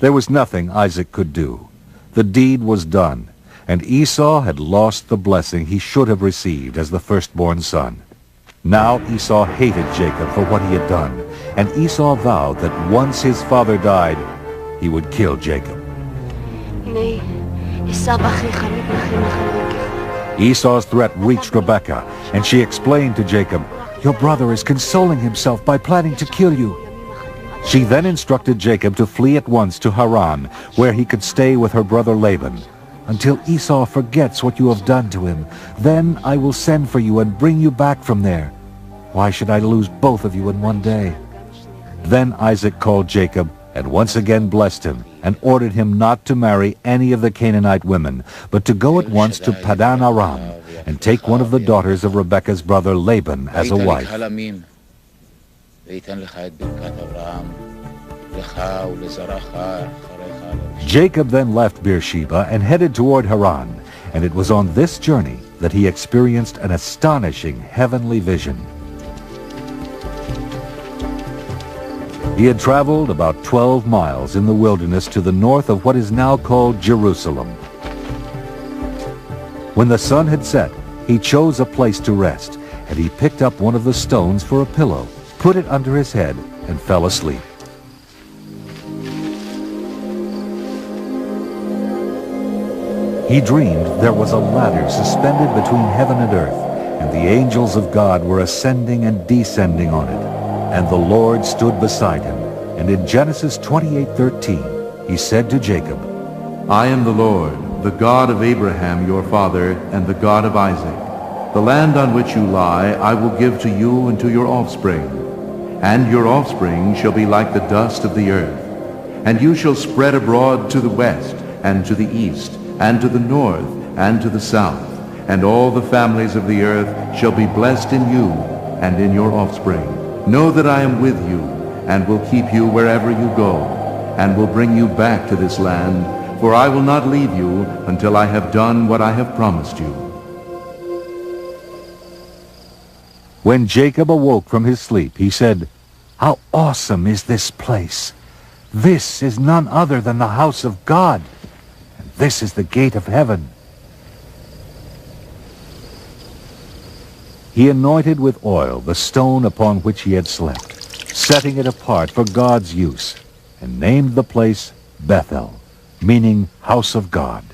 There was nothing Isaac could do. The deed was done, and Esau had lost the blessing he should have received as the firstborn son. Now Esau hated Jacob for what he had done, and Esau vowed that once his father died, he would kill Jacob. Esau's threat reached Rebekah, and she explained to Jacob, "Your brother is consoling himself by planning to kill you." She then instructed Jacob to flee at once to Haran, where he could stay with her brother Laban. "Until Esau forgets what you have done to him, then I will send for you and bring you back from there. Why should I lose both of you in one day?" Then Isaac called Jacob and once again blessed him, and ordered him not to marry any of the Canaanite women, but to go at once to Padan Aram and take one of the daughters of Rebekah's brother Laban as a wife. Jacob then left Beersheba and headed toward Haran, and it was on this journey that he experienced an astonishing heavenly vision. He had traveled about 12 miles in the wilderness to the north of what is now called Jerusalem. When the sun had set, he chose a place to rest, and he picked up one of the stones for a pillow, put it under his head, and fell asleep. He dreamed there was a ladder suspended between heaven and earth, and the angels of God were ascending and descending on it. And the Lord stood beside him. And in Genesis 28:13, he said to Jacob, "I am the Lord, the God of Abraham your father, and the God of Isaac. The land on which you lie I will give to you and to your offspring. And your offspring shall be like the dust of the earth. And you shall spread abroad to the west, and to the east, and to the north, and to the south. And all the families of the earth shall be blessed in you and in your offspring. Know that I am with you, and will keep you wherever you go, and will bring you back to this land, for I will not leave you until I have done what I have promised you." When Jacob awoke from his sleep, he said, "How awesome is this place! This is none other than the house of God, and this is the gate of heaven." He anointed with oil the stone upon which he had slept, setting it apart for God's use, and named the place Bethel, meaning house of God.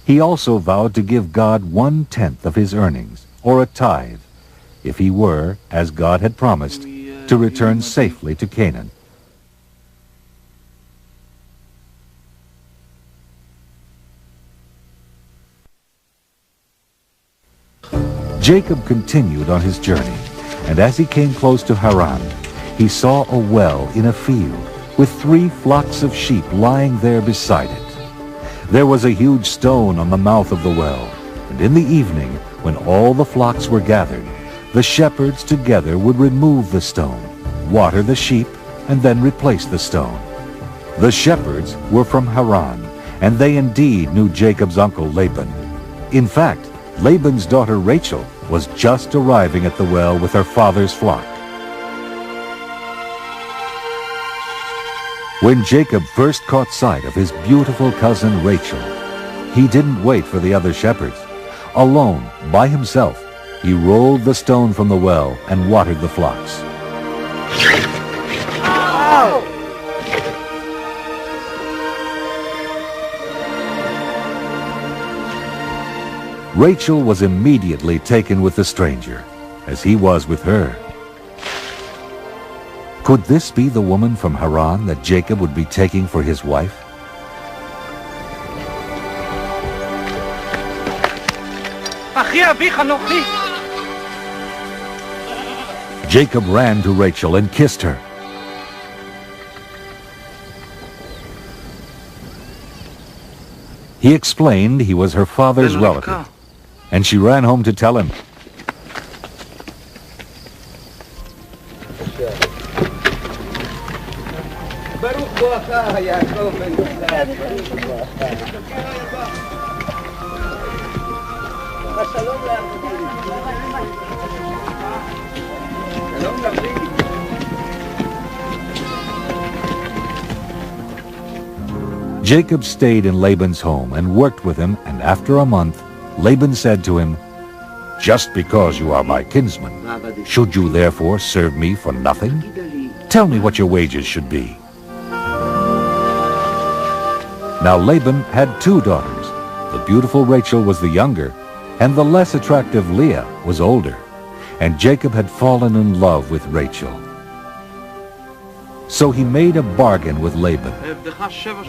He also vowed to give God 1/10 of his earnings, or a tithe, if he were, as God had promised, to return safely to Canaan. Jacob continued on his journey, and as he came close to Haran, he saw a well in a field, with 3 flocks of sheep lying there beside it. There was a huge stone on the mouth of the well, And in the evening, when all the flocks were gathered, the shepherds together would remove the stone, water the sheep, and then replace the stone. The shepherds were from Haran, and they indeed knew Jacob's uncle Laban. In fact, Laban's daughter Rachel was just arriving at the well with her father's flock. When Jacob first caught sight of his beautiful cousin Rachel, he didn't wait for the other shepherds. Alone, by himself, he rolled the stone from the well and watered the flocks. Rachel was immediately taken with the stranger, as he was with her. Could this be the woman from Haran that Jacob would be taking for his wife? Jacob ran to Rachel and kissed her. He explained he was her father's relative, and she ran home to tell him. Jacob stayed in Laban's home and worked with him, and after a month, Laban said to him, "Just because you are my kinsman, should you therefore serve me for nothing? Tell me what your wages should be." Now Laban had two daughters. The beautiful Rachel was the younger, and the less attractive Leah was older, and Jacob had fallen in love with Rachel. So he made a bargain with Laban.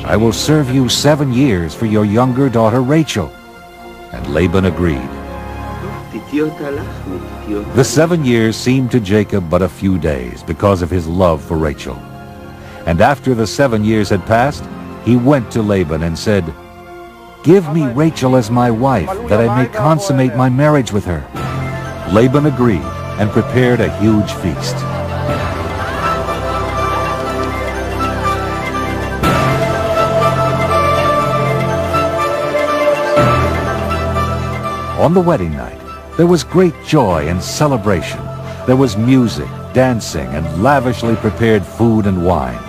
"I will serve you 7 years for your younger daughter Rachel." And Laban agreed. The 7 years seemed to Jacob but a few days because of his love for Rachel. And after the 7 years had passed, he went to Laban and said, "Give me Rachel as my wife, that I may consummate my marriage with her." Laban agreed and prepared a huge feast. On the wedding night, there was great joy and celebration. There was music, dancing, and lavishly prepared food and wine.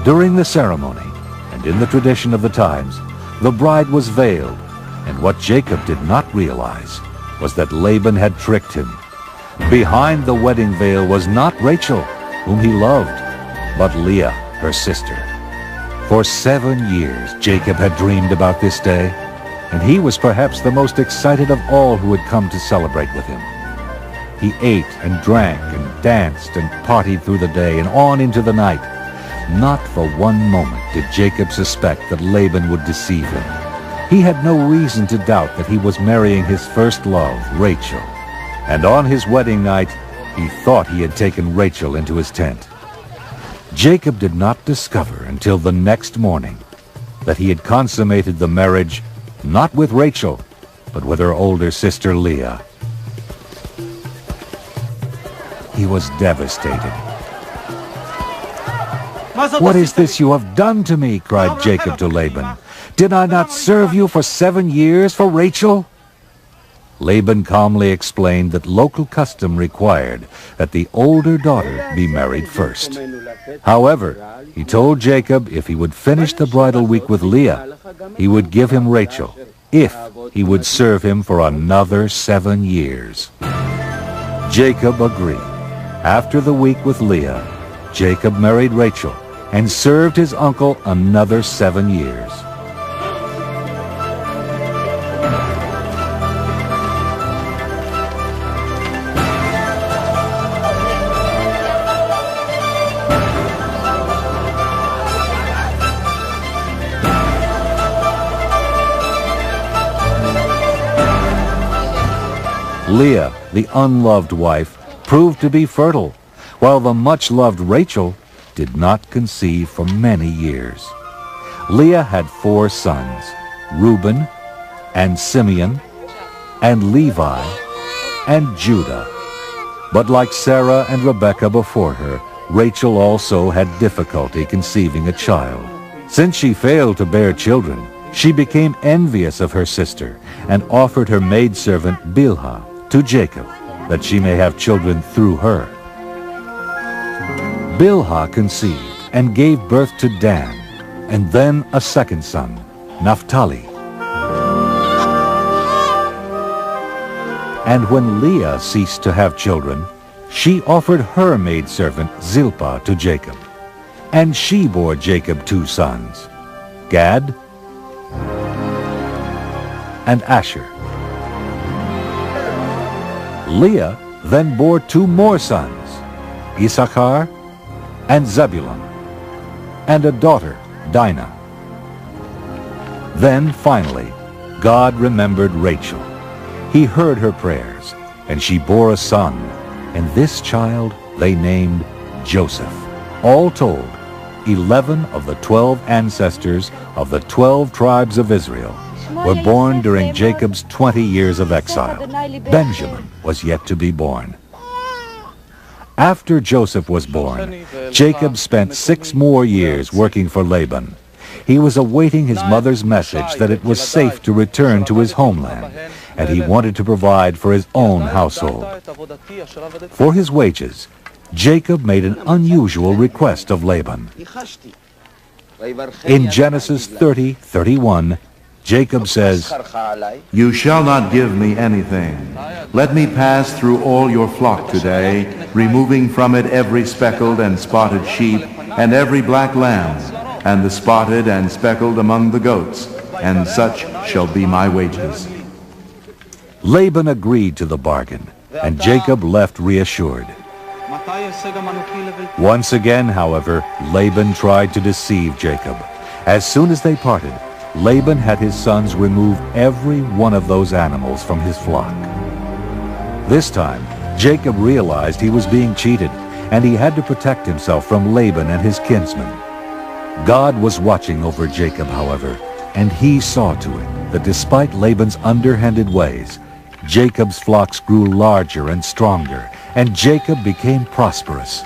During the ceremony, and in the tradition of the times, the bride was veiled, and what Jacob did not realize was that Laban had tricked him. Behind the wedding veil was not Rachel, whom he loved, but Leah, her sister. For 7 years, Jacob had dreamed about this day, and he was perhaps the most excited of all who had come to celebrate with him. He ate and drank and danced and partied through the day and on into the night. Not for one moment did Jacob suspect that Laban would deceive him. He had no reason to doubt that he was marrying his first love, Rachel. And on his wedding night, he thought he had taken Rachel into his tent. Jacob did not discover until the next morning that he had consummated the marriage not with Rachel, but with her older sister Leah. He was devastated. "What is this you have done to me?" cried Jacob to Laban. "Did I not serve you for 7 years for Rachel?" Laban calmly explained that local custom required that the older daughter be married first. However, he told Jacob if he would finish the bridal week with Leah, he would give him Rachel, if he would serve him for another 7 years. Jacob agreed. After the week with Leah, Jacob married Rachel and served his uncle another 7 years. Leah, the unloved wife, proved to be fertile, while the much-loved Rachel did not conceive for many years. Leah had 4 sons, Reuben and Simeon and Levi, and Judah. But like Sarah and Rebekah before her, Rachel also had difficulty conceiving a child. Since she failed to bear children, she became envious of her sister and offered her maidservant Bilhah to Jacob, that she may have children through her. Bilhah conceived and gave birth to Dan, and then a second son, Naphtali. And when Leah ceased to have children, she offered her maidservant Zilpah to Jacob. And she bore Jacob 2 sons, Gad and Asher. Leah then bore 2 more sons, Issachar and Zebulun, and a daughter, Dinah. Then finally, God remembered Rachel. He heard her prayers, and she bore a son, and this child they named Joseph. All told, 11 of the 12 ancestors of the 12 tribes of Israel were born during Jacob's 20 years of exile. Benjamin was yet to be born. After Joseph was born, Jacob spent 6 more years working for Laban. He was awaiting his mother's message that it was safe to return to his homeland, and he wanted to provide for his own household. For his wages, Jacob made an unusual request of Laban. In Genesis 30:31, Jacob says, You shall not give me anything. Let me pass through all your flock today, removing from it every speckled and spotted sheep, and every black lamb, and the spotted and speckled among the goats, and such shall be my wages. Laban agreed to the bargain, and Jacob left reassured. Once again, however, Laban tried to deceive Jacob. As soon as they parted, Laban had his sons remove every one of those animals from his flock. This time, Jacob realized he was being cheated, and he had to protect himself from Laban and his kinsmen. God was watching over Jacob, however, and he saw to it that despite Laban's underhanded ways, Jacob's flocks grew larger and stronger, and Jacob became prosperous.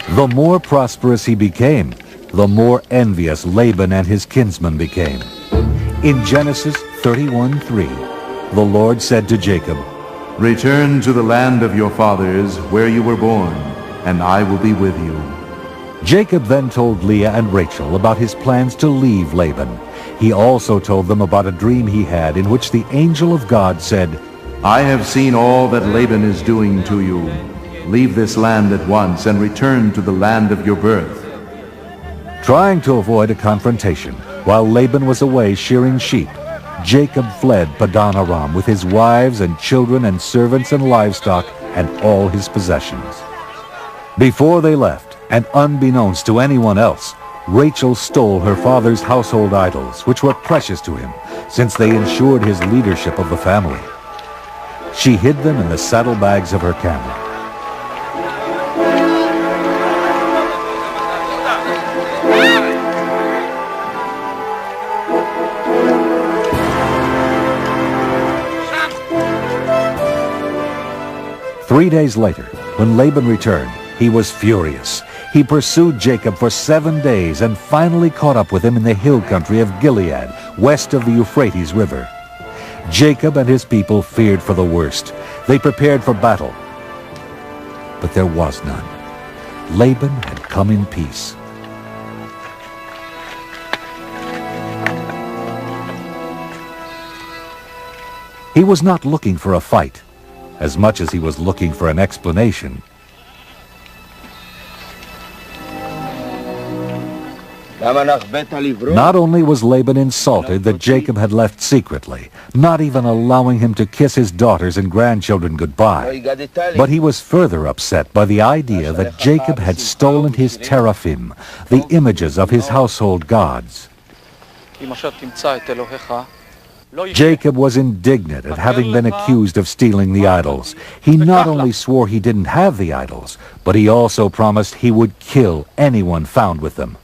The more prosperous he became, the more envious Laban and his kinsmen became. In Genesis 31:3, the Lord said to Jacob, Return to the land of your fathers, where you were born, and I will be with you. Jacob then told Leah and Rachel about his plans to leave Laban. He also told them about a dream he had in which the angel of God said, I have seen all that Laban is doing to you. Leave this land at once and return to the land of your birth. Trying to avoid a confrontation, while Laban was away shearing sheep, Jacob fled Padan Aram with his wives and children and servants and livestock and all his possessions. Before they left, and unbeknownst to anyone else, Rachel stole her father's household idols, which were precious to him, since they ensured his leadership of the family. She hid them in the saddlebags of her camel. Three days later, when Laban returned, he was furious. He pursued Jacob for 7 days and finally caught up with him in the hill country of Gilead, west of the Euphrates River. Jacob and his people feared for the worst. They prepared for battle. But there was none. Laban had come in peace. He was not looking for a fight, as much as he was looking for an explanation. Not only was Laban insulted that Jacob had left secretly, not even allowing him to kiss his daughters and grandchildren goodbye, but he was further upset by the idea that Jacob had stolen his teraphim, the images of his household gods. Jacob was indignant at having been accused of stealing the idols. He not only swore he didn't have the idols, but he also promised he would kill anyone found with them.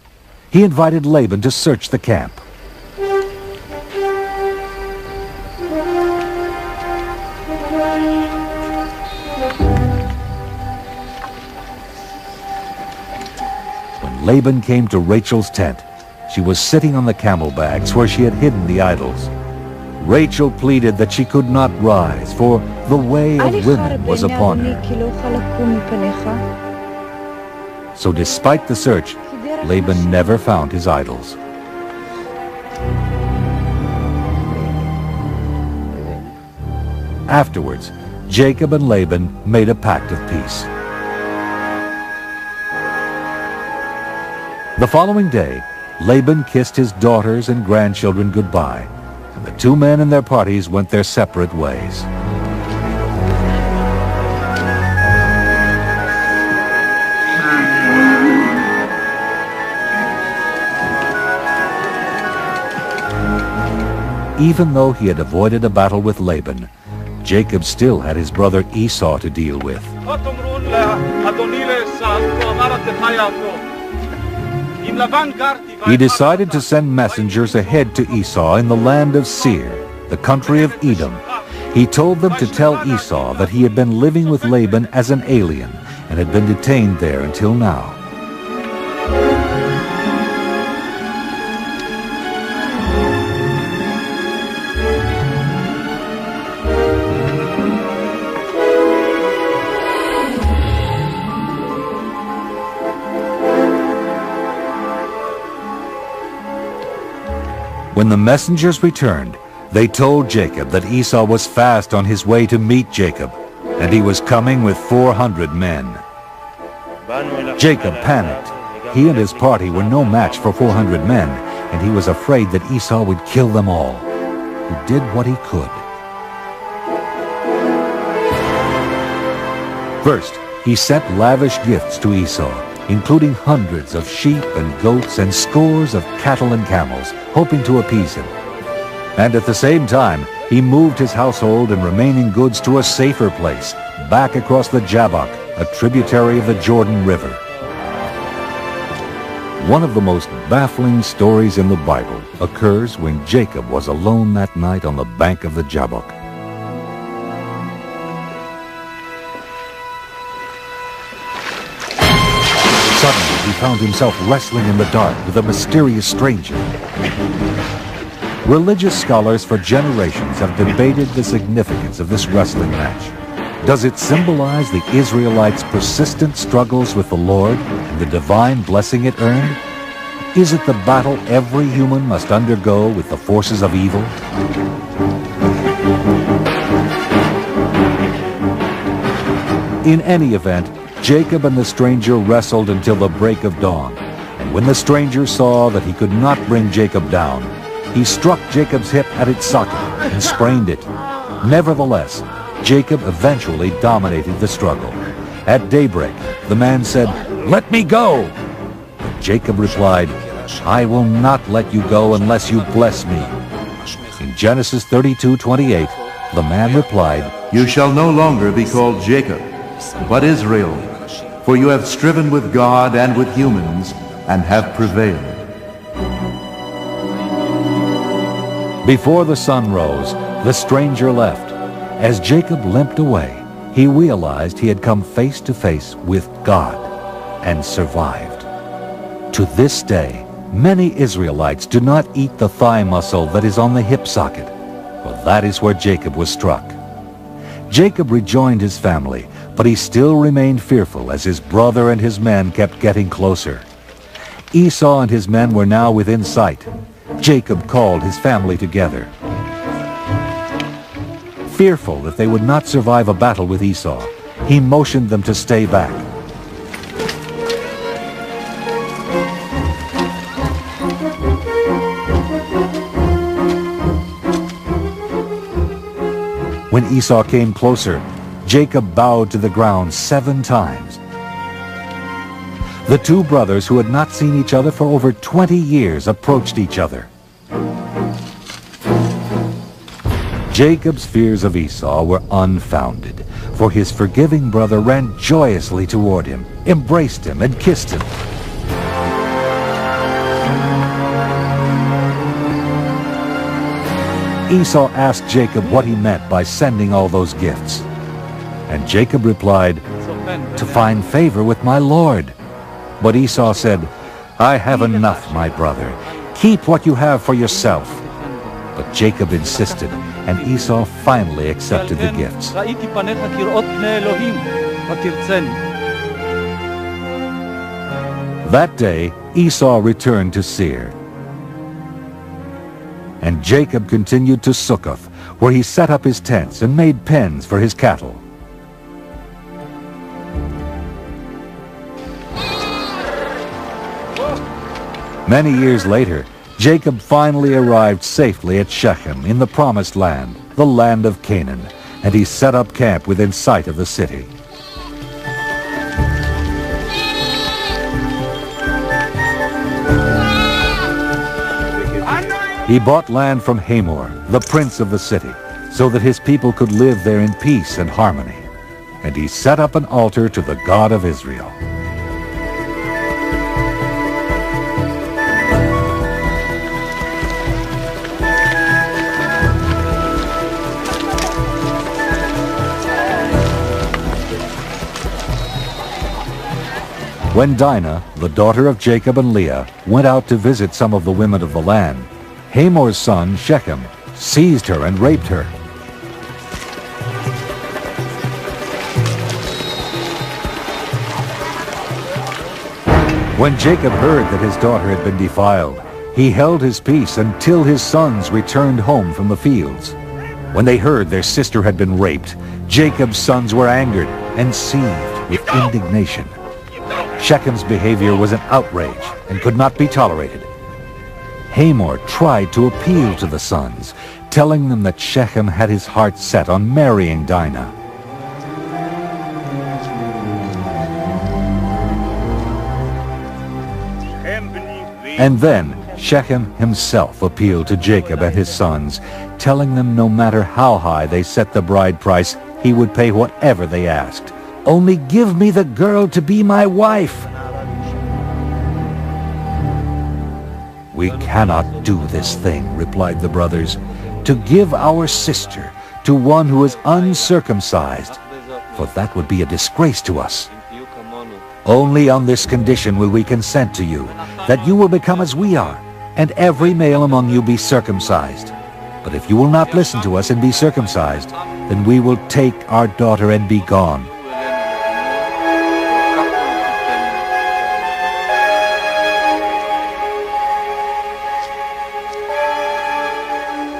He invited Laban to search the camp. Laban came to Rachel's tent. She was sitting on the camel bags where she had hidden the idols. Rachel pleaded that she could not rise, for the way of women was upon her. So despite the search, Laban never found his idols. Afterwards, Jacob and Laban made a pact of peace. The following day, Laban kissed his daughters and grandchildren goodbye, and the two men and their parties went their separate ways. Even though he had avoided a battle with Laban, Jacob still had his brother Esau to deal with. He decided to send messengers ahead to Esau in the land of Seir, the country of Edom. He told them to tell Esau that he had been living with Laban as an alien and had been detained there until now. When the messengers returned, they told Jacob that Esau was fast on his way to meet Jacob, and he was coming with 400 men. Jacob panicked. He and his party were no match for 400 men, and he was afraid that Esau would kill them all. He did what he could. First, he sent lavish gifts to Esau, including hundreds of sheep and goats and scores of cattle and camels, hoping to appease him. And at the same time, he moved his household and remaining goods to a safer place, back across the Jabbok, a tributary of the Jordan River. One of the most baffling stories in the Bible occurs when Jacob was alone that night on the bank of the Jabbok. Suddenly, he found himself wrestling in the dark with a mysterious stranger. Religious scholars for generations have debated the significance of this wrestling match. Does it symbolize the Israelites' persistent struggles with the Lord and the divine blessing it earned? Is it the battle every human must undergo with the forces of evil? In any event, Jacob and the stranger wrestled until the break of dawn, and when the stranger saw that he could not bring Jacob down, he struck Jacob's hip at its socket and sprained it. Nevertheless, Jacob eventually dominated the struggle. At daybreak, the man said, "Let me go!" But Jacob replied, "I will not let you go unless you bless me." In Genesis 32:28, the man replied, You shall no longer be called Jacob, but Israel, for you have striven with God and with humans, and have prevailed. Before the sun rose, the stranger left. As Jacob limped away, he realized he had come face to face with God and survived. To this day, many Israelites do not eat the thigh muscle that is on the hip socket, for that is where Jacob was struck. Jacob rejoined his family, but he still remained fearful as his brother and his men kept getting closer. Esau and his men were now within sight. Jacob called his family together. Fearful that they would not survive a battle with Esau, he motioned them to stay back. When Esau came closer, Jacob bowed to the ground 7 times. The two brothers, who had not seen each other for over 20 years, approached each other. Jacob's fears of Esau were unfounded, for his forgiving brother ran joyously toward him, embraced him, and kissed him. Esau asked Jacob what he meant by sending all those gifts. And Jacob replied, "To find favor with my Lord." But Esau said, I have enough, my brother. Keep what you have for yourself. But Jacob insisted, and Esau finally accepted the gifts. That day, Esau returned to Seir. And Jacob continued to Succoth, where he set up his tents and made pens for his cattle. Many years later, Jacob finally arrived safely at Shechem in the Promised Land, the land of Canaan, and he set up camp within sight of the city. He bought land from Hamor, the prince of the city, so that his people could live there in peace and harmony. And he set up an altar to the God of Israel. When Dinah, the daughter of Jacob and Leah, went out to visit some of the women of the land, Hamor's son, Shechem, seized her and raped her. When Jacob heard that his daughter had been defiled, he held his peace until his sons returned home from the fields. When they heard their sister had been raped, Jacob's sons were angered and seethed with indignation. Shechem's behavior was an outrage and could not be tolerated. Hamor tried to appeal to the sons, telling them that Shechem had his heart set on marrying Dinah. And then Shechem himself appealed to Jacob and his sons, telling them no matter how high they set the bride price, he would pay whatever they asked. Only give me the girl to be my wife. We cannot do this thing, replied the brothers, to give our sister to one who is uncircumcised, for that would be a disgrace to us. Only on this condition will we consent to you, that you will become as we are, and every male among you be circumcised. But if you will not listen to us and be circumcised, then we will take our daughter and be gone.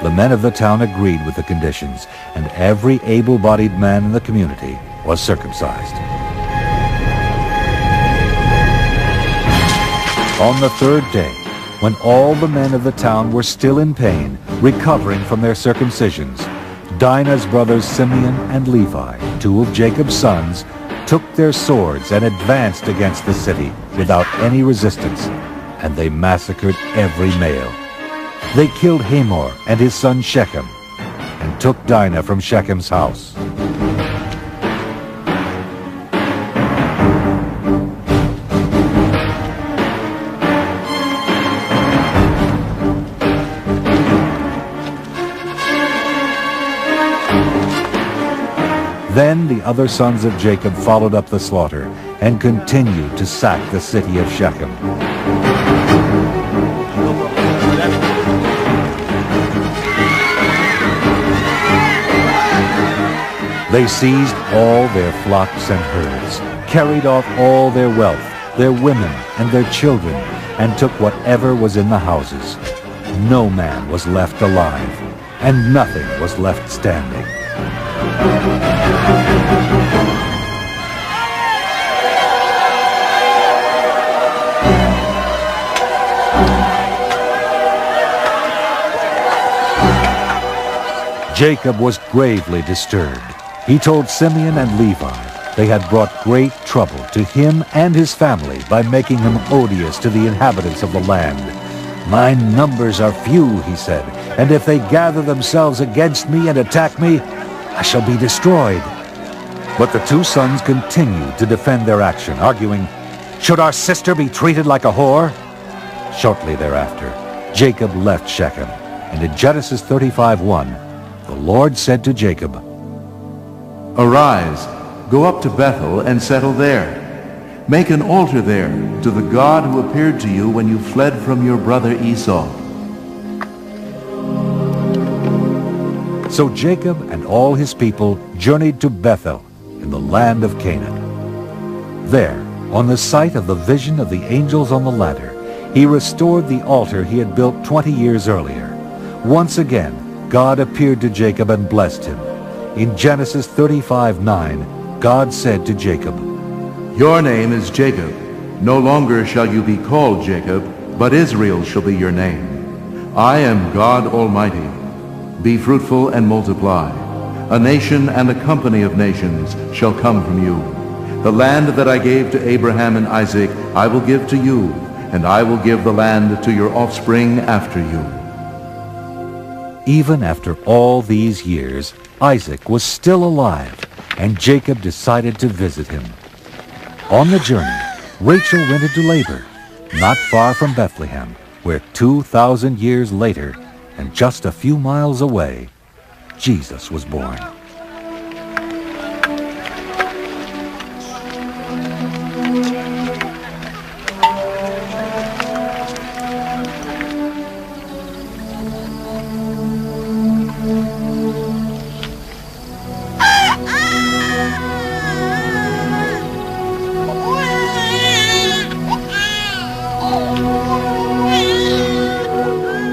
The men of the town agreed with the conditions, and every able-bodied man in the community was circumcised. On the third day, when all the men of the town were still in pain, recovering from their circumcisions, Dinah's brothers Simeon and Levi, two of Jacob's sons, took their swords and advanced against the city without any resistance, and they massacred every male. They killed Hamor and his son Shechem, and took Dinah from Shechem's house. Then the other sons of Jacob followed up the slaughter and continued to sack the city of Shechem. They seized all their flocks and herds, carried off all their wealth, their women and their children, and took whatever was in the houses. No man was left alive, and nothing was left standing. Jacob was gravely disturbed. He told Simeon and Levi they had brought great trouble to him and his family by making him odious to the inhabitants of the land. My numbers are few, he said, and if they gather themselves against me and attack me, I shall be destroyed. But the two sons continued to defend their action, arguing, should our sister be treated like a whore? Shortly thereafter, Jacob left Shechem, and in Genesis 35:1, the Lord said to Jacob, "Arise, go up to Bethel and settle there. Make an altar there to the God who appeared to you when you fled from your brother Esau. So Jacob and all his people journeyed to Bethel in the land of Canaan. There, on the site of the vision of the angels on the ladder, he restored the altar he had built 20 years earlier. Once again, God appeared to Jacob and blessed him. In Genesis 35:9, God said to Jacob, Your name is Jacob. No longer shall you be called Jacob, but Israel shall be your name. I am God Almighty. Be fruitful and multiply. A nation and a company of nations shall come from you. The land that I gave to Abraham and Isaac I will give to you, and I will give the land to your offspring after you. Even after all these years, Isaac was still alive, and Jacob decided to visit him. On the journey, Rachel went into labor, not far from Bethlehem, where 2,000 years later, and just a few miles away, Jesus was born.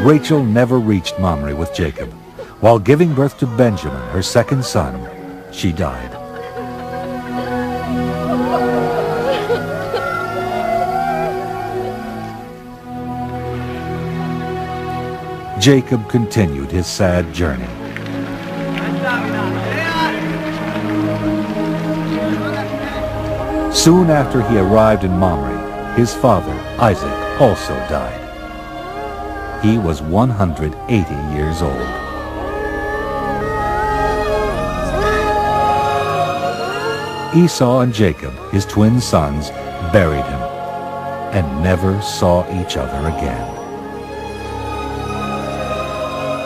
Rachel never reached Mamre with Jacob. While giving birth to Benjamin, her second son, she died. Jacob continued his sad journey. Soon after he arrived in Mamre, his father, Isaac, also died. He was 180 years old. Esau and Jacob, his twin sons, buried him and never saw each other again.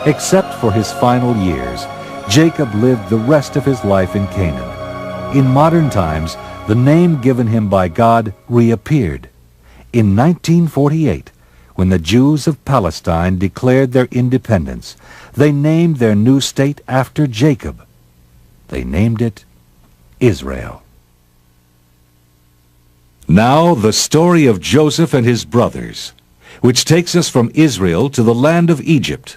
Except for his final years, Jacob lived the rest of his life in Canaan. In modern times, the name given him by God reappeared. In 1948, when the Jews of Palestine declared their independence, they named their new state after Jacob. They named it Israel. Now the story of Joseph and his brothers, which takes us from Israel to the land of Egypt.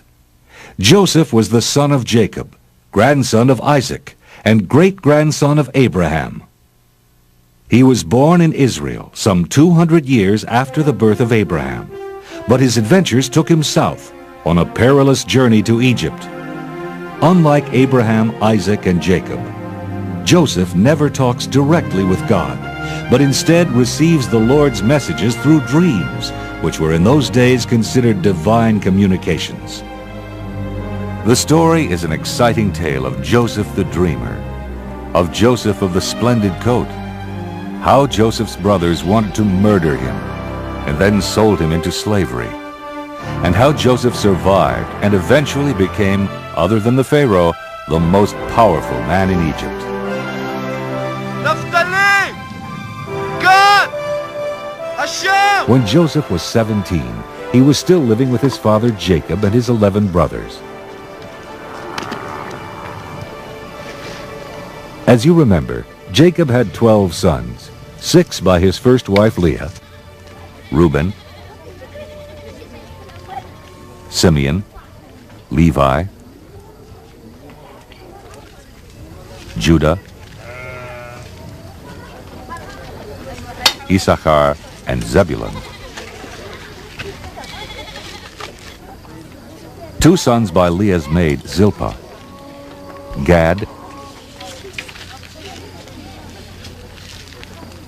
Joseph was the son of Jacob, grandson of Isaac, and great-grandson of Abraham. He was born in Israel some 200 years after the birth of Abraham. But his adventures took him south on a perilous journey to Egypt. Unlike Abraham, Isaac, and Jacob, Joseph never talks directly with God, but instead receives the Lord's messages through dreams, which were in those days considered divine communications. The story is an exciting tale of Joseph the dreamer, of Joseph of the splendid coat, how Joseph's brothers wanted to murder him and then sold him into slavery, and how Joseph survived and eventually became, other than the Pharaoh, the most powerful man in Egypt. Naphtali! God! Hashem! When Joseph was 17, he was still living with his father Jacob and his 11 brothers. As you remember, Jacob had 12 sons, 6 by his first wife Leah, Reuben, Simeon, Levi, Judah, Issachar, and Zebulun. 2 sons by Leah's maid Zilpah, Gad,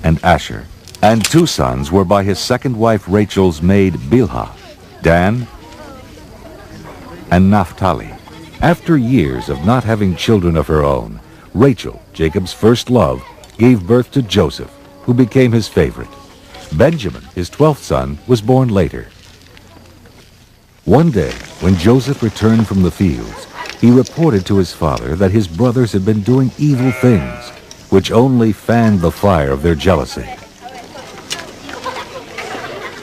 and Asher. And 2 sons were by his second wife Rachel's maid Bilhah, Dan and Naphtali. After years of not having children of her own, Rachel, Jacob's first love, gave birth to Joseph, who became his favorite. Benjamin, his 12th son, was born later. One day, when Joseph returned from the fields, he reported to his father that his brothers had been doing evil things, which only fanned the fire of their jealousy.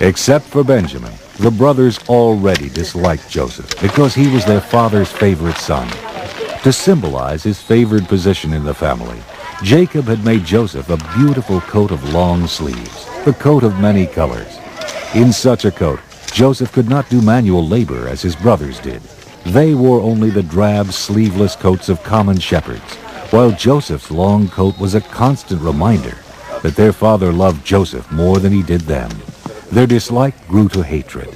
Except for Benjamin, the brothers already disliked Joseph because he was their father's favorite son. To symbolize his favored position in the family, Jacob had made Joseph a beautiful coat of long sleeves, the coat of many colors. In such a coat, Joseph could not do manual labor as his brothers did. They wore only the drab, sleeveless coats of common shepherds, while Joseph's long coat was a constant reminder that their father loved Joseph more than he did them. Their dislike grew to hatred.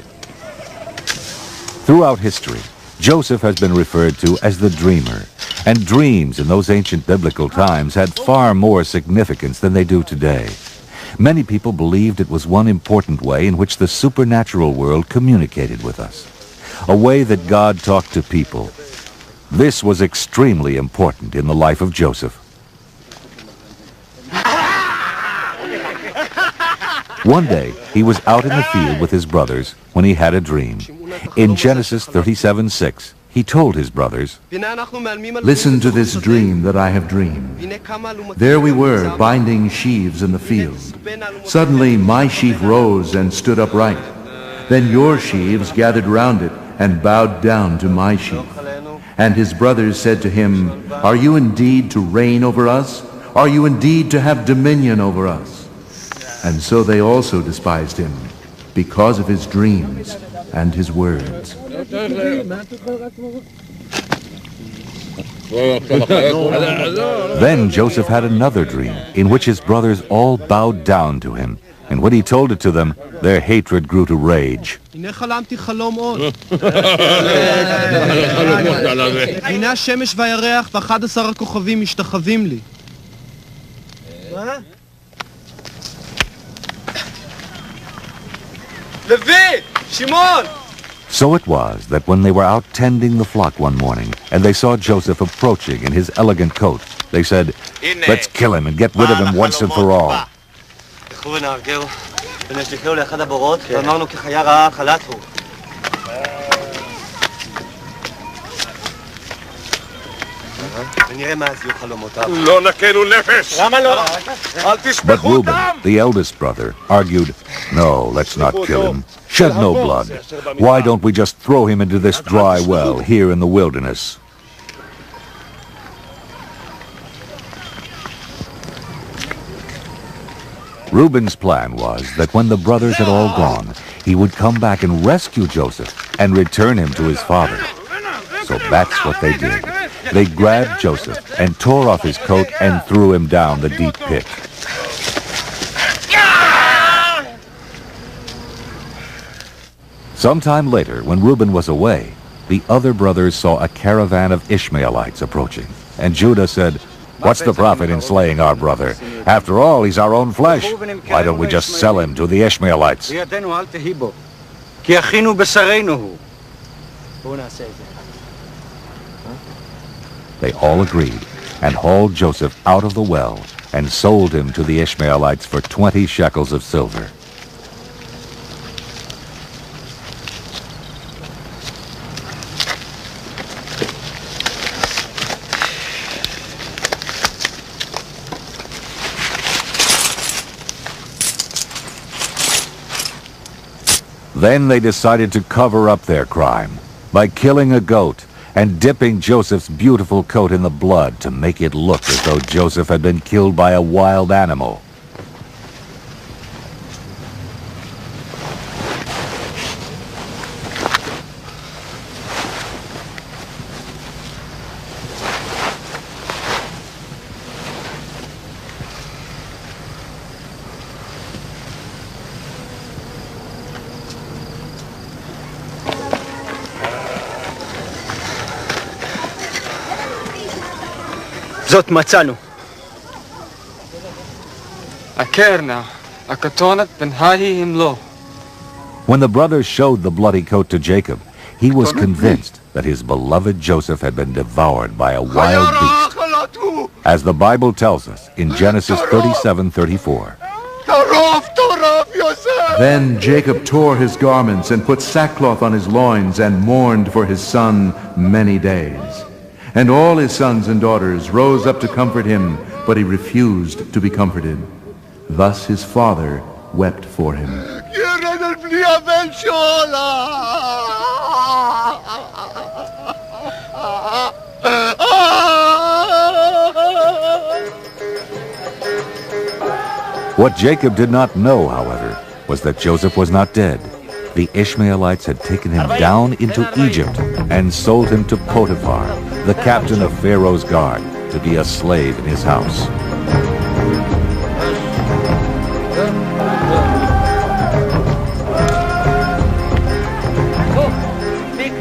Throughout history, Joseph has been referred to as the dreamer, and dreams in those ancient biblical times had far more significance than they do today. Many people believed it was one important way in which the supernatural world communicated with us, a way that God talked to people. This was extremely important in the life of Joseph. One day, he was out in the field with his brothers when he had a dream. In Genesis 37:6, he told his brothers, Listen to this dream that I have dreamed. There we were, binding sheaves in the field. Suddenly my sheaf rose and stood upright. Then your sheaves gathered round it and bowed down to my sheaf. And his brothers said to him, Are you indeed to reign over us? Are you indeed to have dominion over us? And so they also despised him, because of his dreams and his words. Then Joseph had another dream in which his brothers all bowed down to him. And when he told it to them, their hatred grew to rage. הנה השמש והירח ו11 הכוכבים משתחווים לי. לוי! שמעון! So it was that when they were out tending the flock one morning, and they saw Joseph approaching in his elegant coat, they said, Let's kill him and get rid of him once and for all. תלכו ונארגל ונשלחהו לאחד הבורות ואמרנו כחיה רעה חלת הוא. ונראה מה אז יהיו חלומותיו. לא נקנו נפש! למה לא? אל But תשפכו Reuben, דם! the eldest brother, argued, No, let's not kill him. Shed no blood. Why don't we just throw him into this dry well here in the wilderness? Reuben's plan was that when the brothers had all gone, he would come back and rescue Joseph and return him to his father. So that's what they did. They grabbed Joseph and tore off his coat and threw him down the deep pit. Sometime later, when Reuben was away, the other brothers saw a caravan of Ishmaelites approaching. And Judah said, What's the profit in slaying our brother? After all, he's our own flesh. Why don't we just sell him to the Ishmaelites? They all agreed and hauled Joseph out of the well and sold him to the Ishmaelites for 20 shekels of silver. Then they decided to cover up their crime by killing a goat and dipping Joseph's beautiful coat in the blood to make it look as though Joseph had been killed by a wild animal. זאת מצאנו. הקרנה, הכתונת בן ההיא המלוא. When the brothers showed the bloody coat to Jacob, he was convinced that his beloved Joseph had been devoured by a wild beast, as the Bible tells us in Genesis 37:34. Then Jacob tore his garments and put sackcloth on his loins and mourned for his son many days. And all his sons and daughters rose up to comfort him, but he refused to be comforted. Thus his father wept for him. אל בני הבן שולה! What Jacob did not know, however, was that Joseph was not dead. The Ishmaelites had taken him down into Egypt and sold him to Potiphar, the captain of Pharaoh's guard, to be a slave in his house.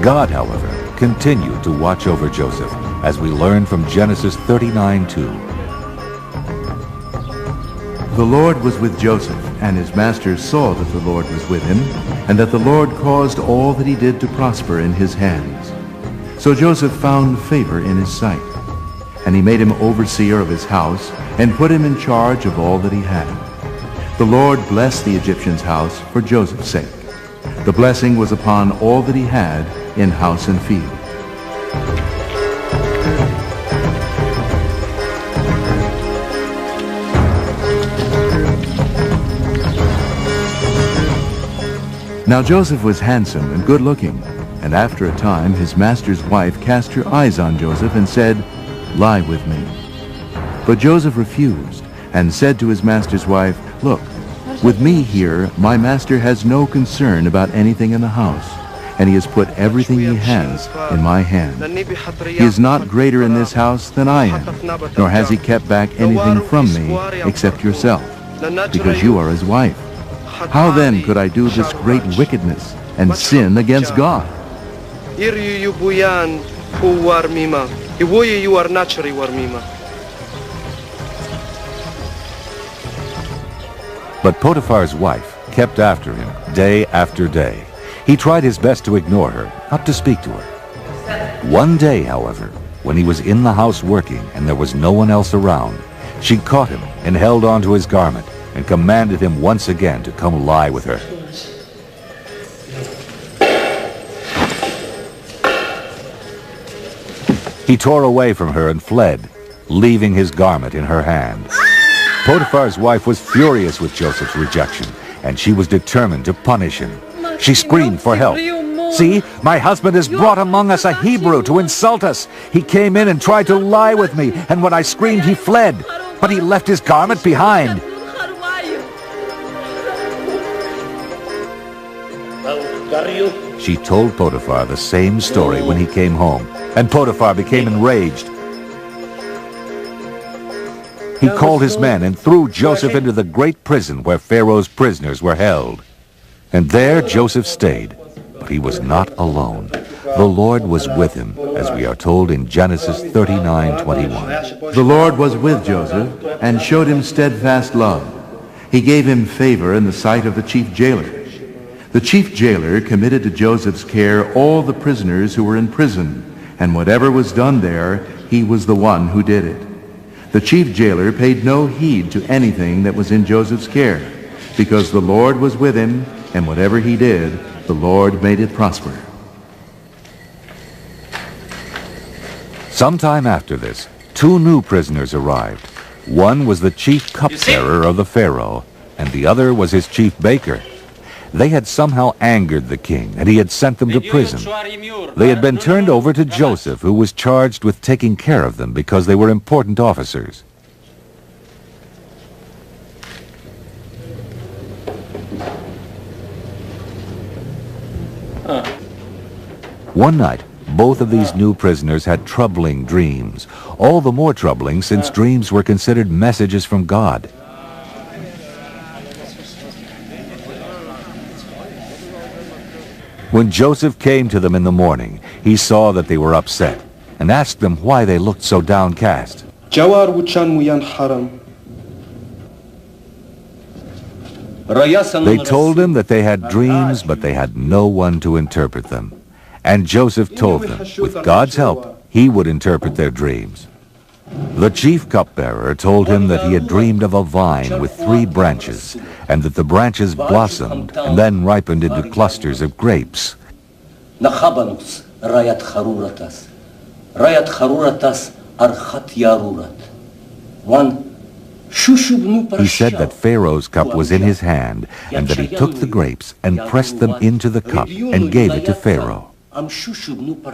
God, however, continued to watch over Joseph, as we learn from Genesis 39:2. The Lord was with Joseph, and his masters saw that the Lord was with him, and that the Lord caused all that he did to prosper in his hands. So Joseph found favor in his sight, and he made him overseer of his house, and put him in charge of all that he had. The Lord blessed the Egyptian's house for Joseph's sake. The blessing was upon all that he had in house and field. Now Joseph was handsome and good-looking, and after a time his master's wife cast her eyes on Joseph and said, "Lie with me." But Joseph refused and said to his master's wife, "Look, with me here my master has no concern about anything in the house, and he has put everything he has in my hand. He is not greater in this house than I am, nor has he kept back anything from me except yourself, because you are his wife. How then could I do this great wickedness and sin against God?" But Potiphar's wife kept after him day after day. He tried his best to ignore her, not to speak to her. One day, however, when he was in the house working and there was no one else around, she caught him and held on to his garment and commanded him once again to come lie with her. He tore away from her and fled, leaving his garment in her hand. Potiphar's wife was furious with Joseph's rejection, and she was determined to punish him. She screamed for help. "See, my husband has brought among us a Hebrew to insult us. He came in and tried to lie with me, and when I screamed, he fled. But he left his garment behind." She told Potiphar the same story when he came home, and Potiphar became enraged. He called his men and threw Joseph into the great prison where Pharaoh's prisoners were held. And there Joseph stayed, but he was not alone. The Lord was with him, as we are told in Genesis 39:21. The Lord was with Joseph and showed him steadfast love. He gave him favor in the sight of the chief jailer. The chief jailer committed to Joseph's care all the prisoners who were in prison, and whatever was done there, he was the one who did it. The chief jailer paid no heed to anything that was in Joseph's care, because the Lord was with him, and whatever he did, the Lord made it prosper. Sometime after this, 2 new prisoners arrived. One was the chief cupbearer of the Pharaoh, and the other was his chief baker. They had somehow angered the king, and he had sent them to prison. They had been turned over to Joseph, who was charged with taking care of them because they were important officers. One night, both of these new prisoners had troubling dreams, all the more troubling since dreams were considered messages from God. When Joseph came to them in the morning, he saw that they were upset and asked them why they looked so downcast. They told him that they had dreams, but they had no one to interpret them. And Joseph told them, with God's help, he would interpret their dreams. The chief cupbearer told him that he had dreamed of a vine with 3 branches, and that the branches blossomed and then ripened into clusters of grapes. One He said that Pharaoh's cup was in his hand, and that he took the grapes and pressed them into the cup and gave it to Pharaoh.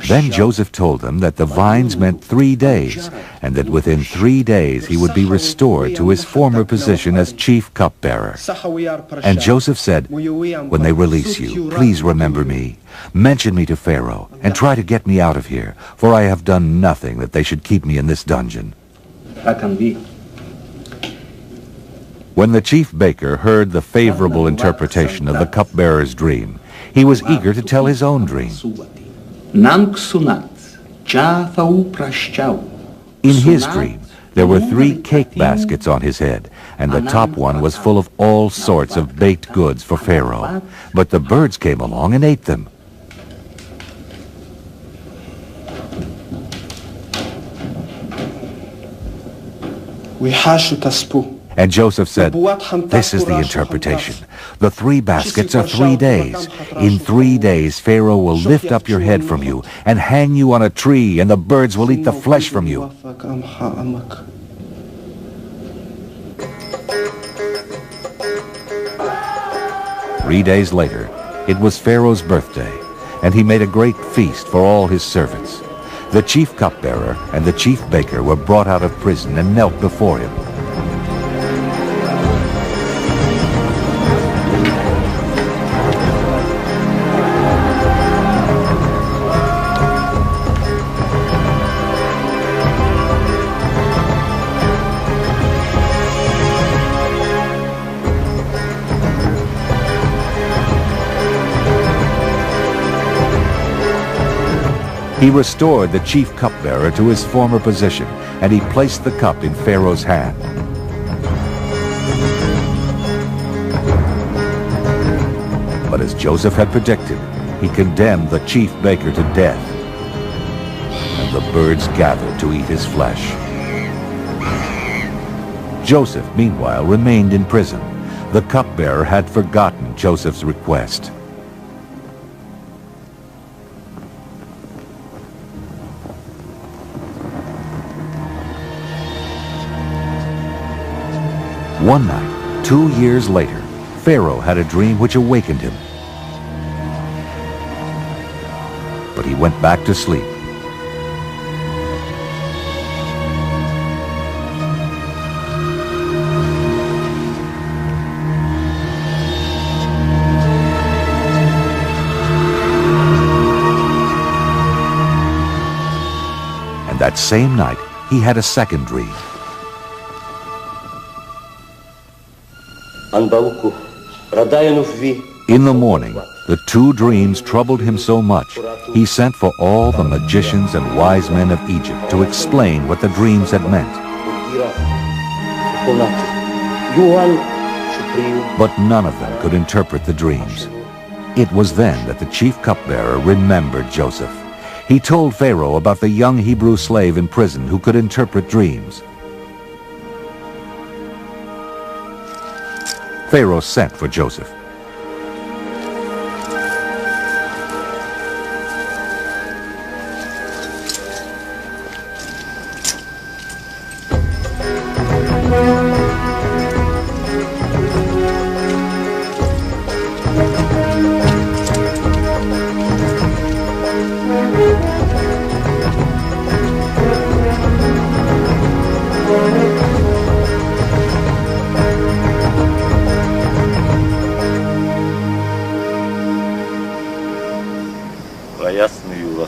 Then Joseph told them that the vines meant 3 days, and that within 3 days he would be restored to his former position as chief cupbearer. And Joseph said, "When they release you, please remember me. Mention me to Pharaoh, and try to get me out of here, for I have done nothing that they should keep me in this dungeon." When the chief baker heard the favorable interpretation of the cupbearer's dream, he was eager to tell his own dream. In his dream, there were 3 cake baskets on his head, and the top one was full of all sorts of baked goods for Pharaoh. But the birds came along and ate them. And Joseph said, "This is the interpretation. The 3 baskets are 3 days. In 3 days Pharaoh will lift up your head from you and hang you on a tree, and the birds will eat the flesh from you." 3 days later, it was Pharaoh's birthday, and he made a great feast for all his servants. The chief cupbearer and the chief baker were brought out of prison and knelt before him. He restored the chief cupbearer to his former position, and he placed the cup in Pharaoh's hand. But as Joseph had predicted, he condemned the chief baker to death, and the birds gathered to eat his flesh. Joseph, meanwhile, remained in prison. The cupbearer had forgotten Joseph's request. One night, 2 years later, Pharaoh had a dream which awakened him. But he went back to sleep. And that same night, he had a second dream. In the morning, the 2 dreams troubled him so much, he sent for all the magicians and wise men of Egypt to explain what the dreams had meant. But none of them could interpret the dreams. It was then that the chief cupbearer remembered Joseph. He told Pharaoh about the young Hebrew slave in prison who could interpret dreams. Pharaoh sent for Joseph.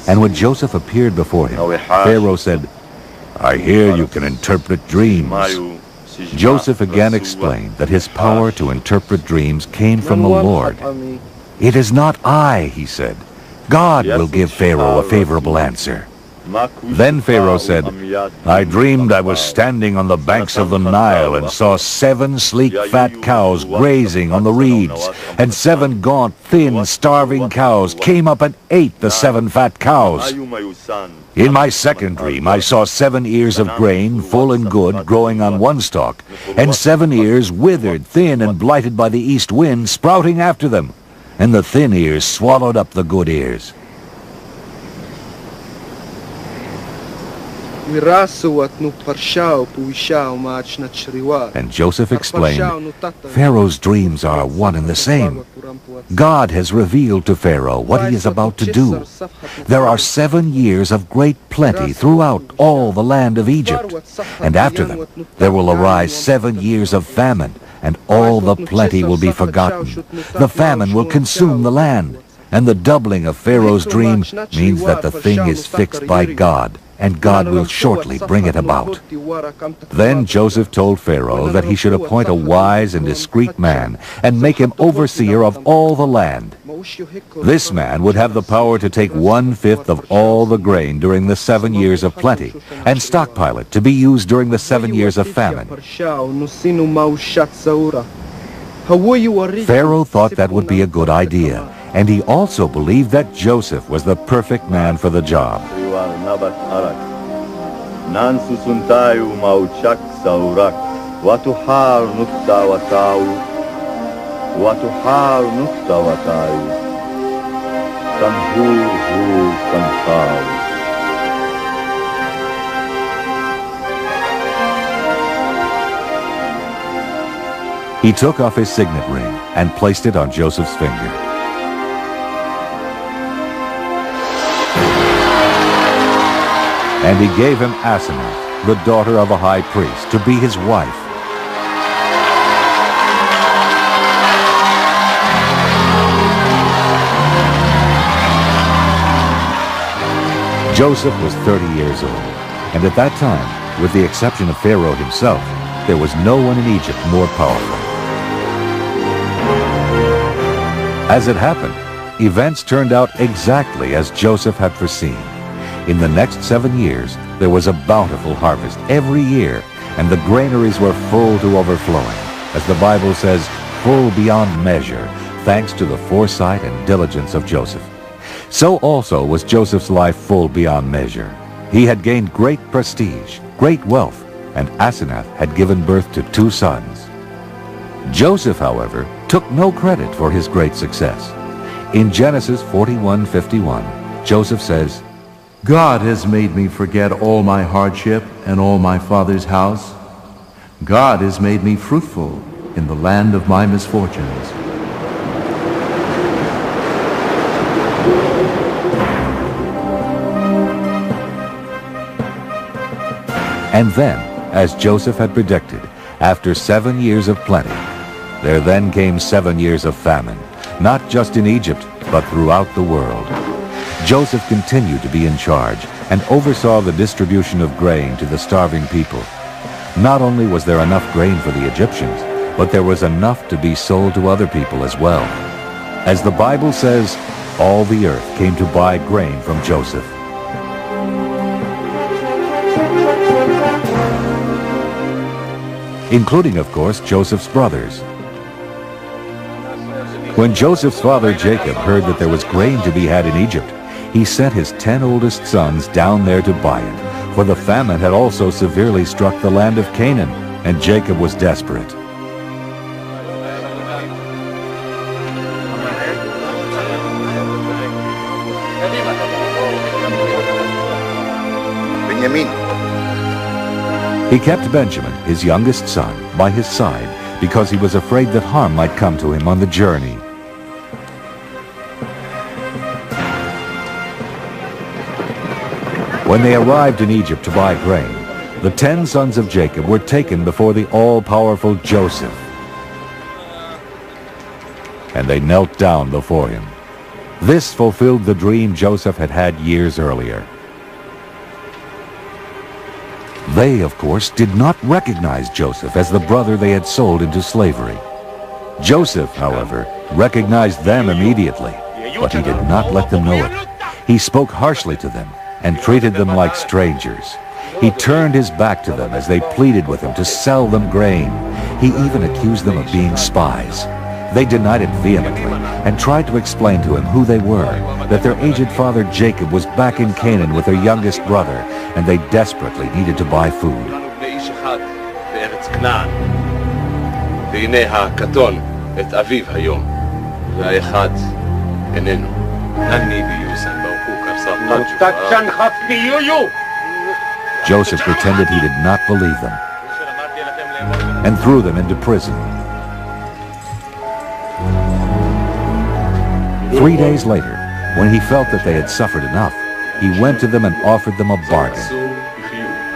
And when Joseph appeared before him, Pharaoh said, "I hear you can interpret dreams." Joseph again explained that his power to interpret dreams came from the Lord. "It is not I," he said. "God will give Pharaoh a favorable answer." Then Pharaoh said, "I dreamed I was standing on the banks of the Nile and saw 7 sleek fat cows grazing on the reeds, and 7 gaunt, thin, starving cows came up and ate the 7 fat cows. In my second dream I saw 7 ears of grain, full and good, growing on one stalk, and 7 ears withered, thin, and blighted by the east wind, sprouting after them, and the thin ears swallowed up the good ears." And Joseph explained, Pharaoh's dreams are one and the same. God has revealed to Pharaoh what he is about to do. There are 7 years of great plenty throughout all the land of Egypt, and after them there will arise 7 years of famine, and all the plenty will be forgotten. The famine will consume the land, and the doubling of Pharaoh's dream means that the thing is fixed by God, and God will shortly bring it about. Then Joseph told Pharaoh that he should appoint a wise and discreet man and make him overseer of all the land. This man would have the power to take 1/5 of all the grain during the 7 years of plenty and stockpile it to be used during the 7 years of famine. Pharaoh thought that would be a good idea, and he also believed that Joseph was the perfect man for the job. He took off his signet ring and placed it on Joseph's finger. And he gave him Asenath, the daughter of a high priest, to be his wife. Joseph was 30 years old, and at that time, with the exception of Pharaoh himself, there was no one in Egypt more powerful. As it happened, events turned out exactly as Joseph had foreseen. In the next 7 years, there was a bountiful harvest every year, and the granaries were full to overflowing, as the Bible says, full beyond measure, thanks to the foresight and diligence of Joseph. So also was Joseph's life full beyond measure. He had gained great prestige, great wealth, and Asenath had given birth to 2 sons. Joseph, however, took no credit for his great success. In Genesis 41:51, Joseph says, God has made me forget all my hardship and all my father's house. God has made me fruitful in the land of my misfortunes. And then, as Joseph had predicted, after 7 years of plenty, there then came 7 years of famine, not just in Egypt, but throughout the world. Joseph continued to be in charge and oversaw the distribution of grain to the starving people. Not only was there enough grain for the Egyptians, but there was enough to be sold to other people as well. As the Bible says, all the earth came to buy grain from Joseph. Including, of course, Joseph's brothers. When Joseph's father Jacob heard that there was grain to be had in Egypt, he sent his 10 oldest sons down there to buy it, for the famine had also severely struck the land of Canaan, and Jacob was desperate. Benjamin. He kept Benjamin, his youngest son, by his side because he was afraid that harm might come to him on the journey. When they arrived in Egypt to buy grain, the 10 sons of Jacob were taken before the all-powerful Joseph. And they knelt down before him. This fulfilled the dream Joseph had had years earlier. They, of course, did not recognize Joseph as the brother they had sold into slavery. Joseph, however, recognized them immediately, but he did not let them know it. He spoke harshly to them and treated them like strangers. He turned his back to them as they pleaded with him to sell them grain. He even accused them of being spies. They denied it vehemently and tried to explain to him who they were, that their aged father Jacob was back in Canaan with their youngest brother, and they desperately needed to buy food. Joseph pretended he did not believe them and threw them into prison. 3 days later, when he felt that they had suffered enough, he went to them and offered them a bargain.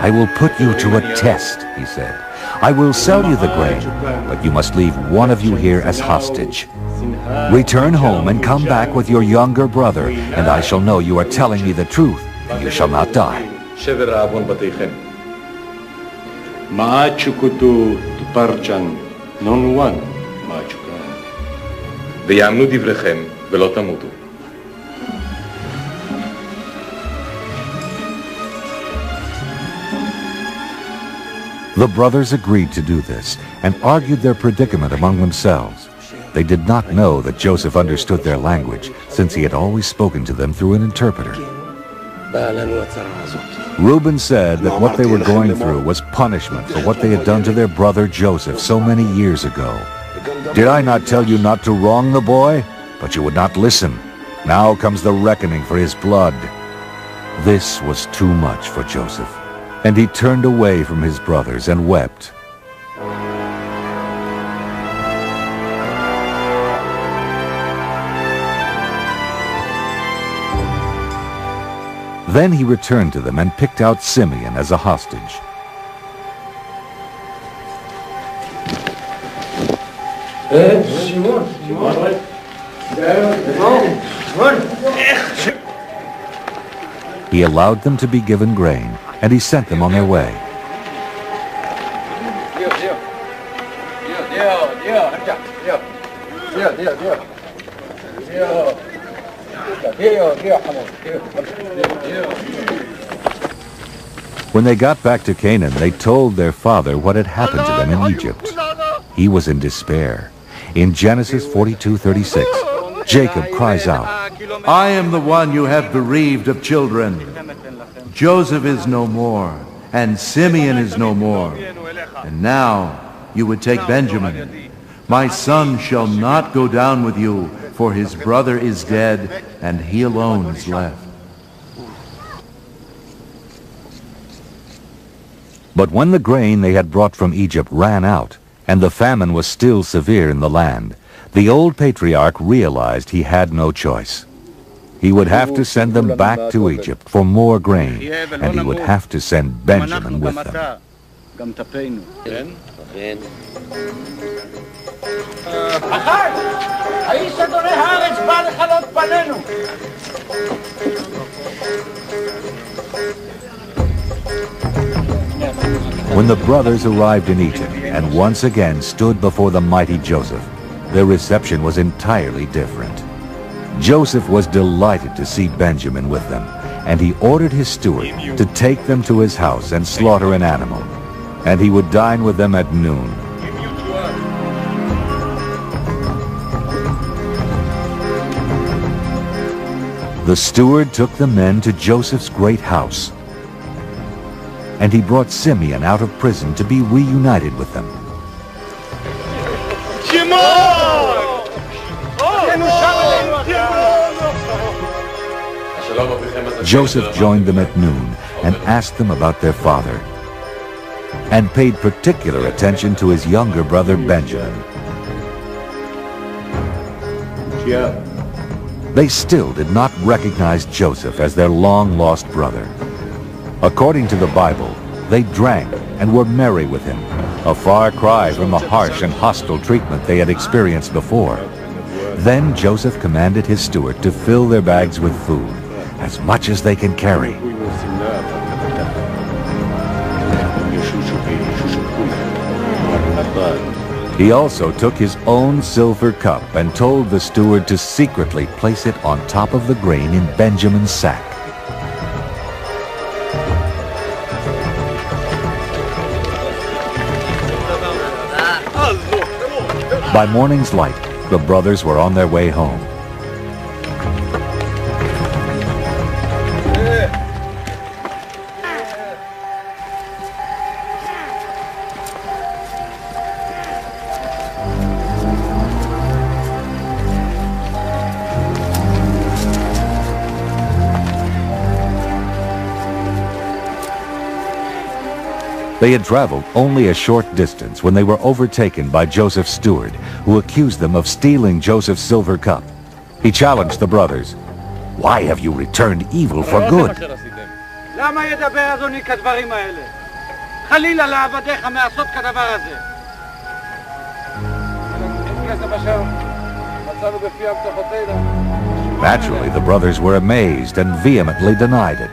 "I will put you to a test," he said. "I will sell you the grain, but you must leave one of you here as hostage. Return home and come back with your younger brother, and I shall know you are telling me the truth, and you shall not die." ויאמנו דבריכם ולא תמותו. The brothers agreed to do this and argued their predicament among themselves. They did not know that Joseph understood their language, since he had always spoken to them through an interpreter. Reuben said that what they were going through was punishment for what they had done to their brother Joseph so many years ago. "Did I not tell you not to wrong the boy? But you would not listen. Now comes the reckoning for his blood." This was too much for Joseph, and he turned away from his brothers and wept. Then he returned to them and picked out Simeon as a hostage. He allowed them to be given grain, and he sent them on their way. When they got back to Canaan, they told their father what had happened to them in Egypt. He was in despair. In Genesis 42:36, Jacob cries out, I am the one you have bereaved of children. Joseph is no more, and Simeon is no more. And now you would take Benjamin. My son shall not go down with you, for his brother is dead, and he alone is left. But when the grain they had brought from Egypt ran out, and the famine was still severe in the land, the old patriarch realized he had no choice. He would have to send them back to Egypt for more grain, and he would have to send Benjamin with them. When the brothers arrived in Egypt and once again stood before the mighty Joseph, their reception was entirely different. Joseph was delighted to see Benjamin with them, and he ordered his steward to take them to his house and slaughter an animal, and he would dine with them at noon. The steward took the men to Joseph's great house, and he brought Simeon out of prison to be reunited with them. Joseph joined them at noon and asked them about their father, and paid particular attention to his younger brother Benjamin. They still did not recognize Joseph as their long-lost brother. According to the Bible, they drank and were merry with him, a far cry from the harsh and hostile treatment they had experienced before. Then Joseph commanded his steward to fill their bags with food, as much as they can carry. He also took his own silver cup and told the steward to secretly place it on top of the grain in Benjamin's sack. By morning's light, the brothers were on their way home. They had traveled only a short distance when they were overtaken by Joseph's steward, who accused them of stealing Joseph's silver cup. He challenged the brothers. Why have you returned evil for good? למה ידבר אדוני כדברים האלה? חלילה לעבדיך מעשות כדבר הזה. Naturally, the brothers were amazed and vehemently denied it.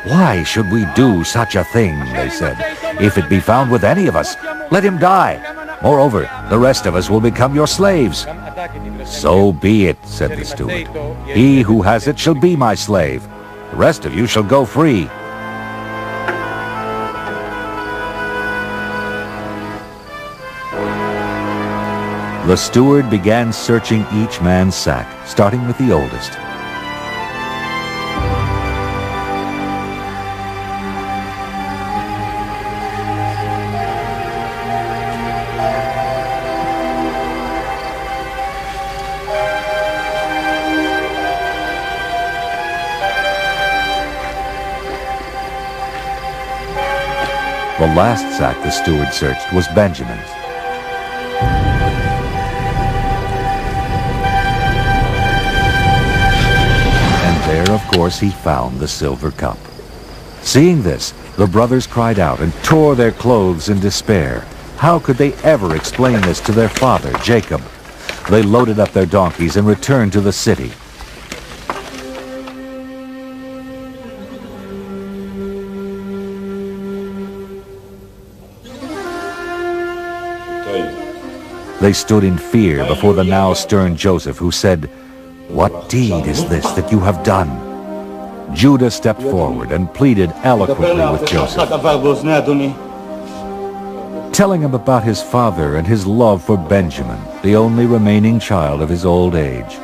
Why should we do such a thing, they said. If it be found with any of us, let him die. Moreover, the rest of us will become your slaves. So be it, said the steward. He who has it shall be my slave. The rest of you shall go free. The steward began searching each man's sack, starting with the oldest. The last sack the steward searched was Benjamin's. There, of course, he found the silver cup. Seeing this, the brothers cried out and tore their clothes in despair. How could they ever explain this to their father, Jacob? They loaded up their donkeys and returned to the city. They stood in fear before the now stern Joseph, who said, "What deed is this that you have done?" Judah stepped forward and pleaded eloquently with Joseph, telling him about his father and his love for Benjamin, the only remaining child of his old age.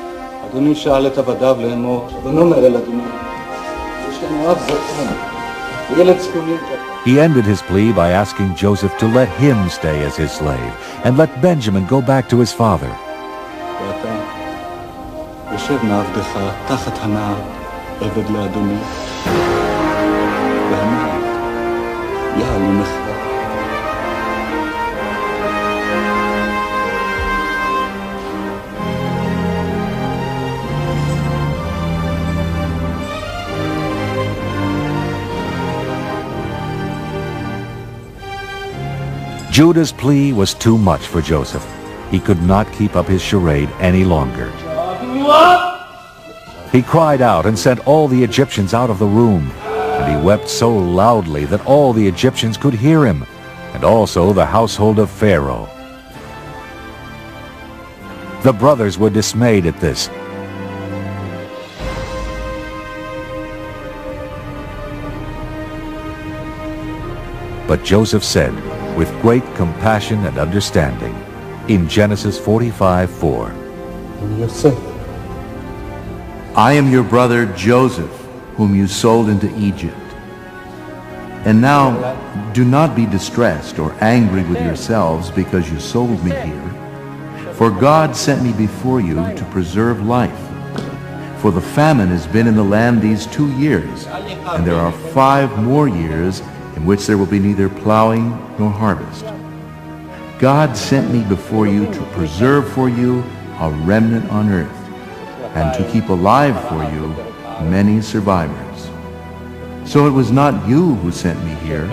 He ended his plea by asking Joseph to let him stay as his slave and let Benjamin go back to his father. יושב מעבדך תחת הנער, עבד לאדוני, והנער יעלונך. Judah's plea was too much for Joseph. He could not keep up his charade any longer. He cried out and sent all the Egyptians out of the room, and he wept so loudly that all the Egyptians could hear him, and also the household of Pharaoh. The brothers were dismayed at this. But Joseph said, with great compassion and understanding, in Genesis 45:4, I am your brother Joseph, whom you sold into Egypt. And now, do not be distressed or angry with yourselves because you sold me here. For God sent me before you to preserve life. For the famine has been in the land these 2 years, and there are 5 more years in which there will be neither plowing nor harvest. God sent me before you to preserve for you a remnant on earth, and to keep alive for you many survivors. So it was not you who sent me here,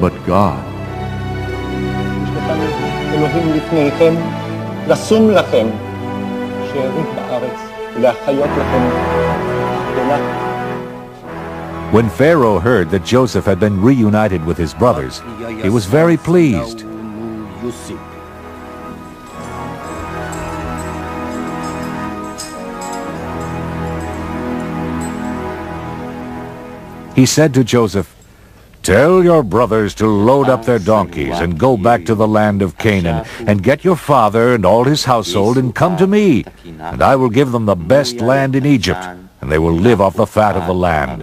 but God. When Pharaoh heard that Joseph had been reunited with his brothers, he was very pleased. He said to Joseph, "Tell your brothers to load up their donkeys and go back to the land of Canaan, and get your father and all his household and come to me, and I will give them the best land in Egypt, and they will live off the fat of the land."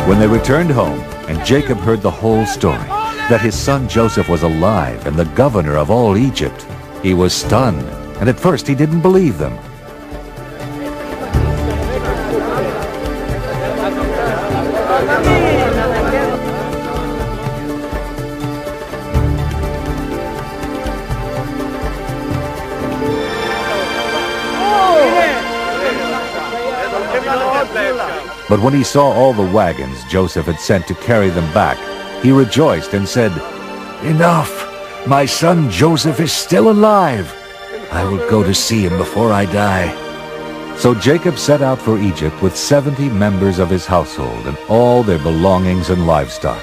When they returned home, and Jacob heard the whole story, that his son Joseph was alive and the governor of all Egypt, he was stunned and at first he didn't believe them. But when he saw all the wagons Joseph had sent to carry them back, he rejoiced and said, "Enough! My son Joseph is still alive. I will go to see him before I die." So Jacob set out for Egypt with 70 members of his household and all their belongings and livestock.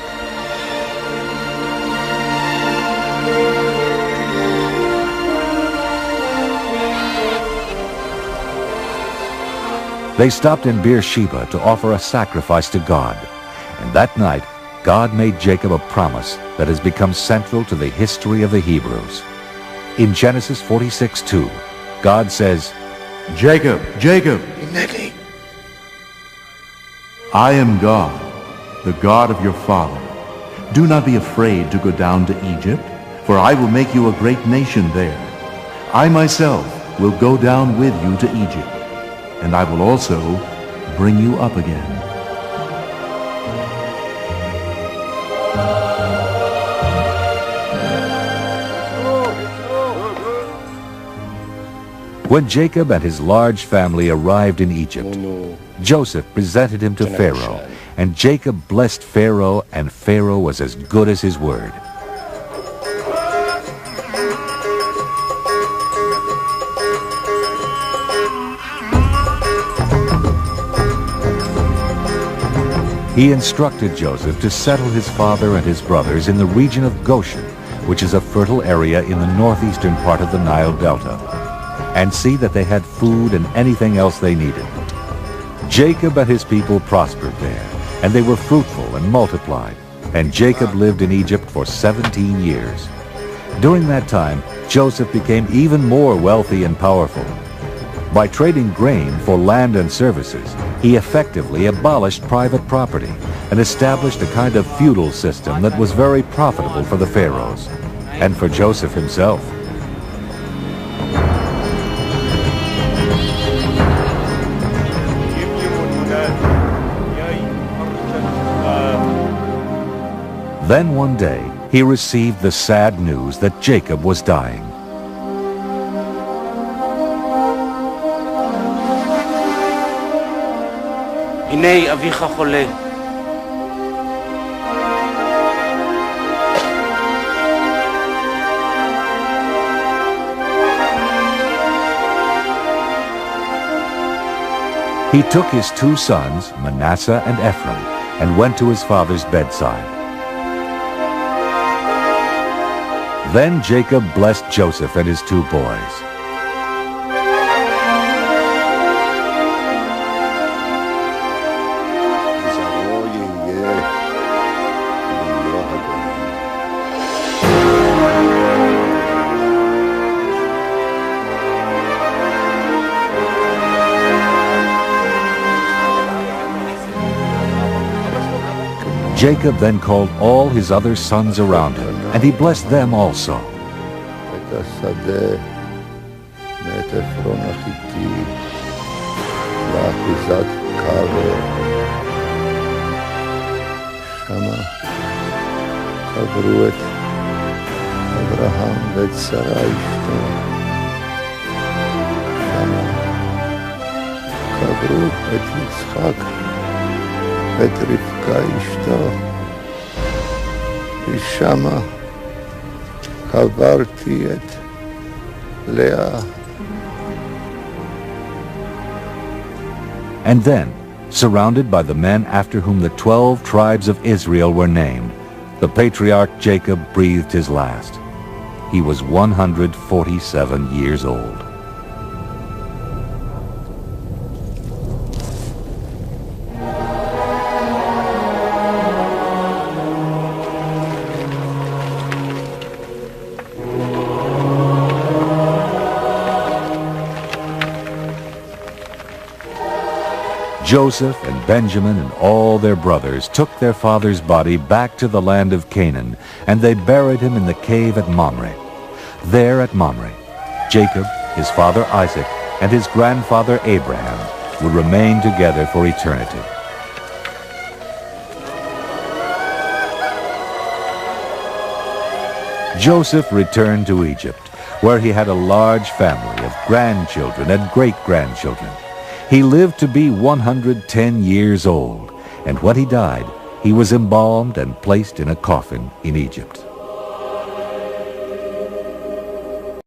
They stopped in Beersheba to offer a sacrifice to God, and that night God made Jacob a promise that has become central to the history of the Hebrews. In Genesis 46:2, God says, Jacob, Jacob, I am God, the God of your father. Do not be afraid to go down to Egypt, for I will make you a great nation there. I myself will go down with you to Egypt, and I will also bring you up again. When Jacob and his large family arrived in Egypt, Joseph presented him to Pharaoh, and Jacob blessed Pharaoh, and Pharaoh was as good as his word. He instructed Joseph to settle his father and his brothers in the region of Goshen, which is a fertile area in the northeastern part of the Nile Delta, and see that they had food and anything else they needed. Jacob and his people prospered there, and they were fruitful and multiplied, and Jacob lived in Egypt for 17 years. During that time, Joseph became even more wealthy and powerful. By trading grain for land and services, he effectively abolished private property and established a kind of feudal system that was very profitable for the pharaohs and for Joseph himself. Then one day, he received the sad news that Jacob was dying. הנה אביך חולה. He took his 2 sons, Manasseh and Ephraim, and went to his father's bedside. Then Jacob blessed Joseph and his 2 boys. Jacob then called all his other sons around him, and he blessed them also. את רבקה אשתו, ושמה קברתי את לאה. And then, surrounded by the men after whom the 12 tribes of Israel were named, the patriarch Jacob breathed his last. He was 147 years old. Joseph and Benjamin and all their brothers took their father's body back to the land of Canaan, and they buried him in the cave at Mamre. There at Mamre, Jacob, his father Isaac, and his grandfather Abraham would remain together for eternity. Joseph returned to Egypt, where he had a large family of grandchildren and great-grandchildren. He lived to be 110 years old, and when he died, he was embalmed and placed in a coffin in Egypt.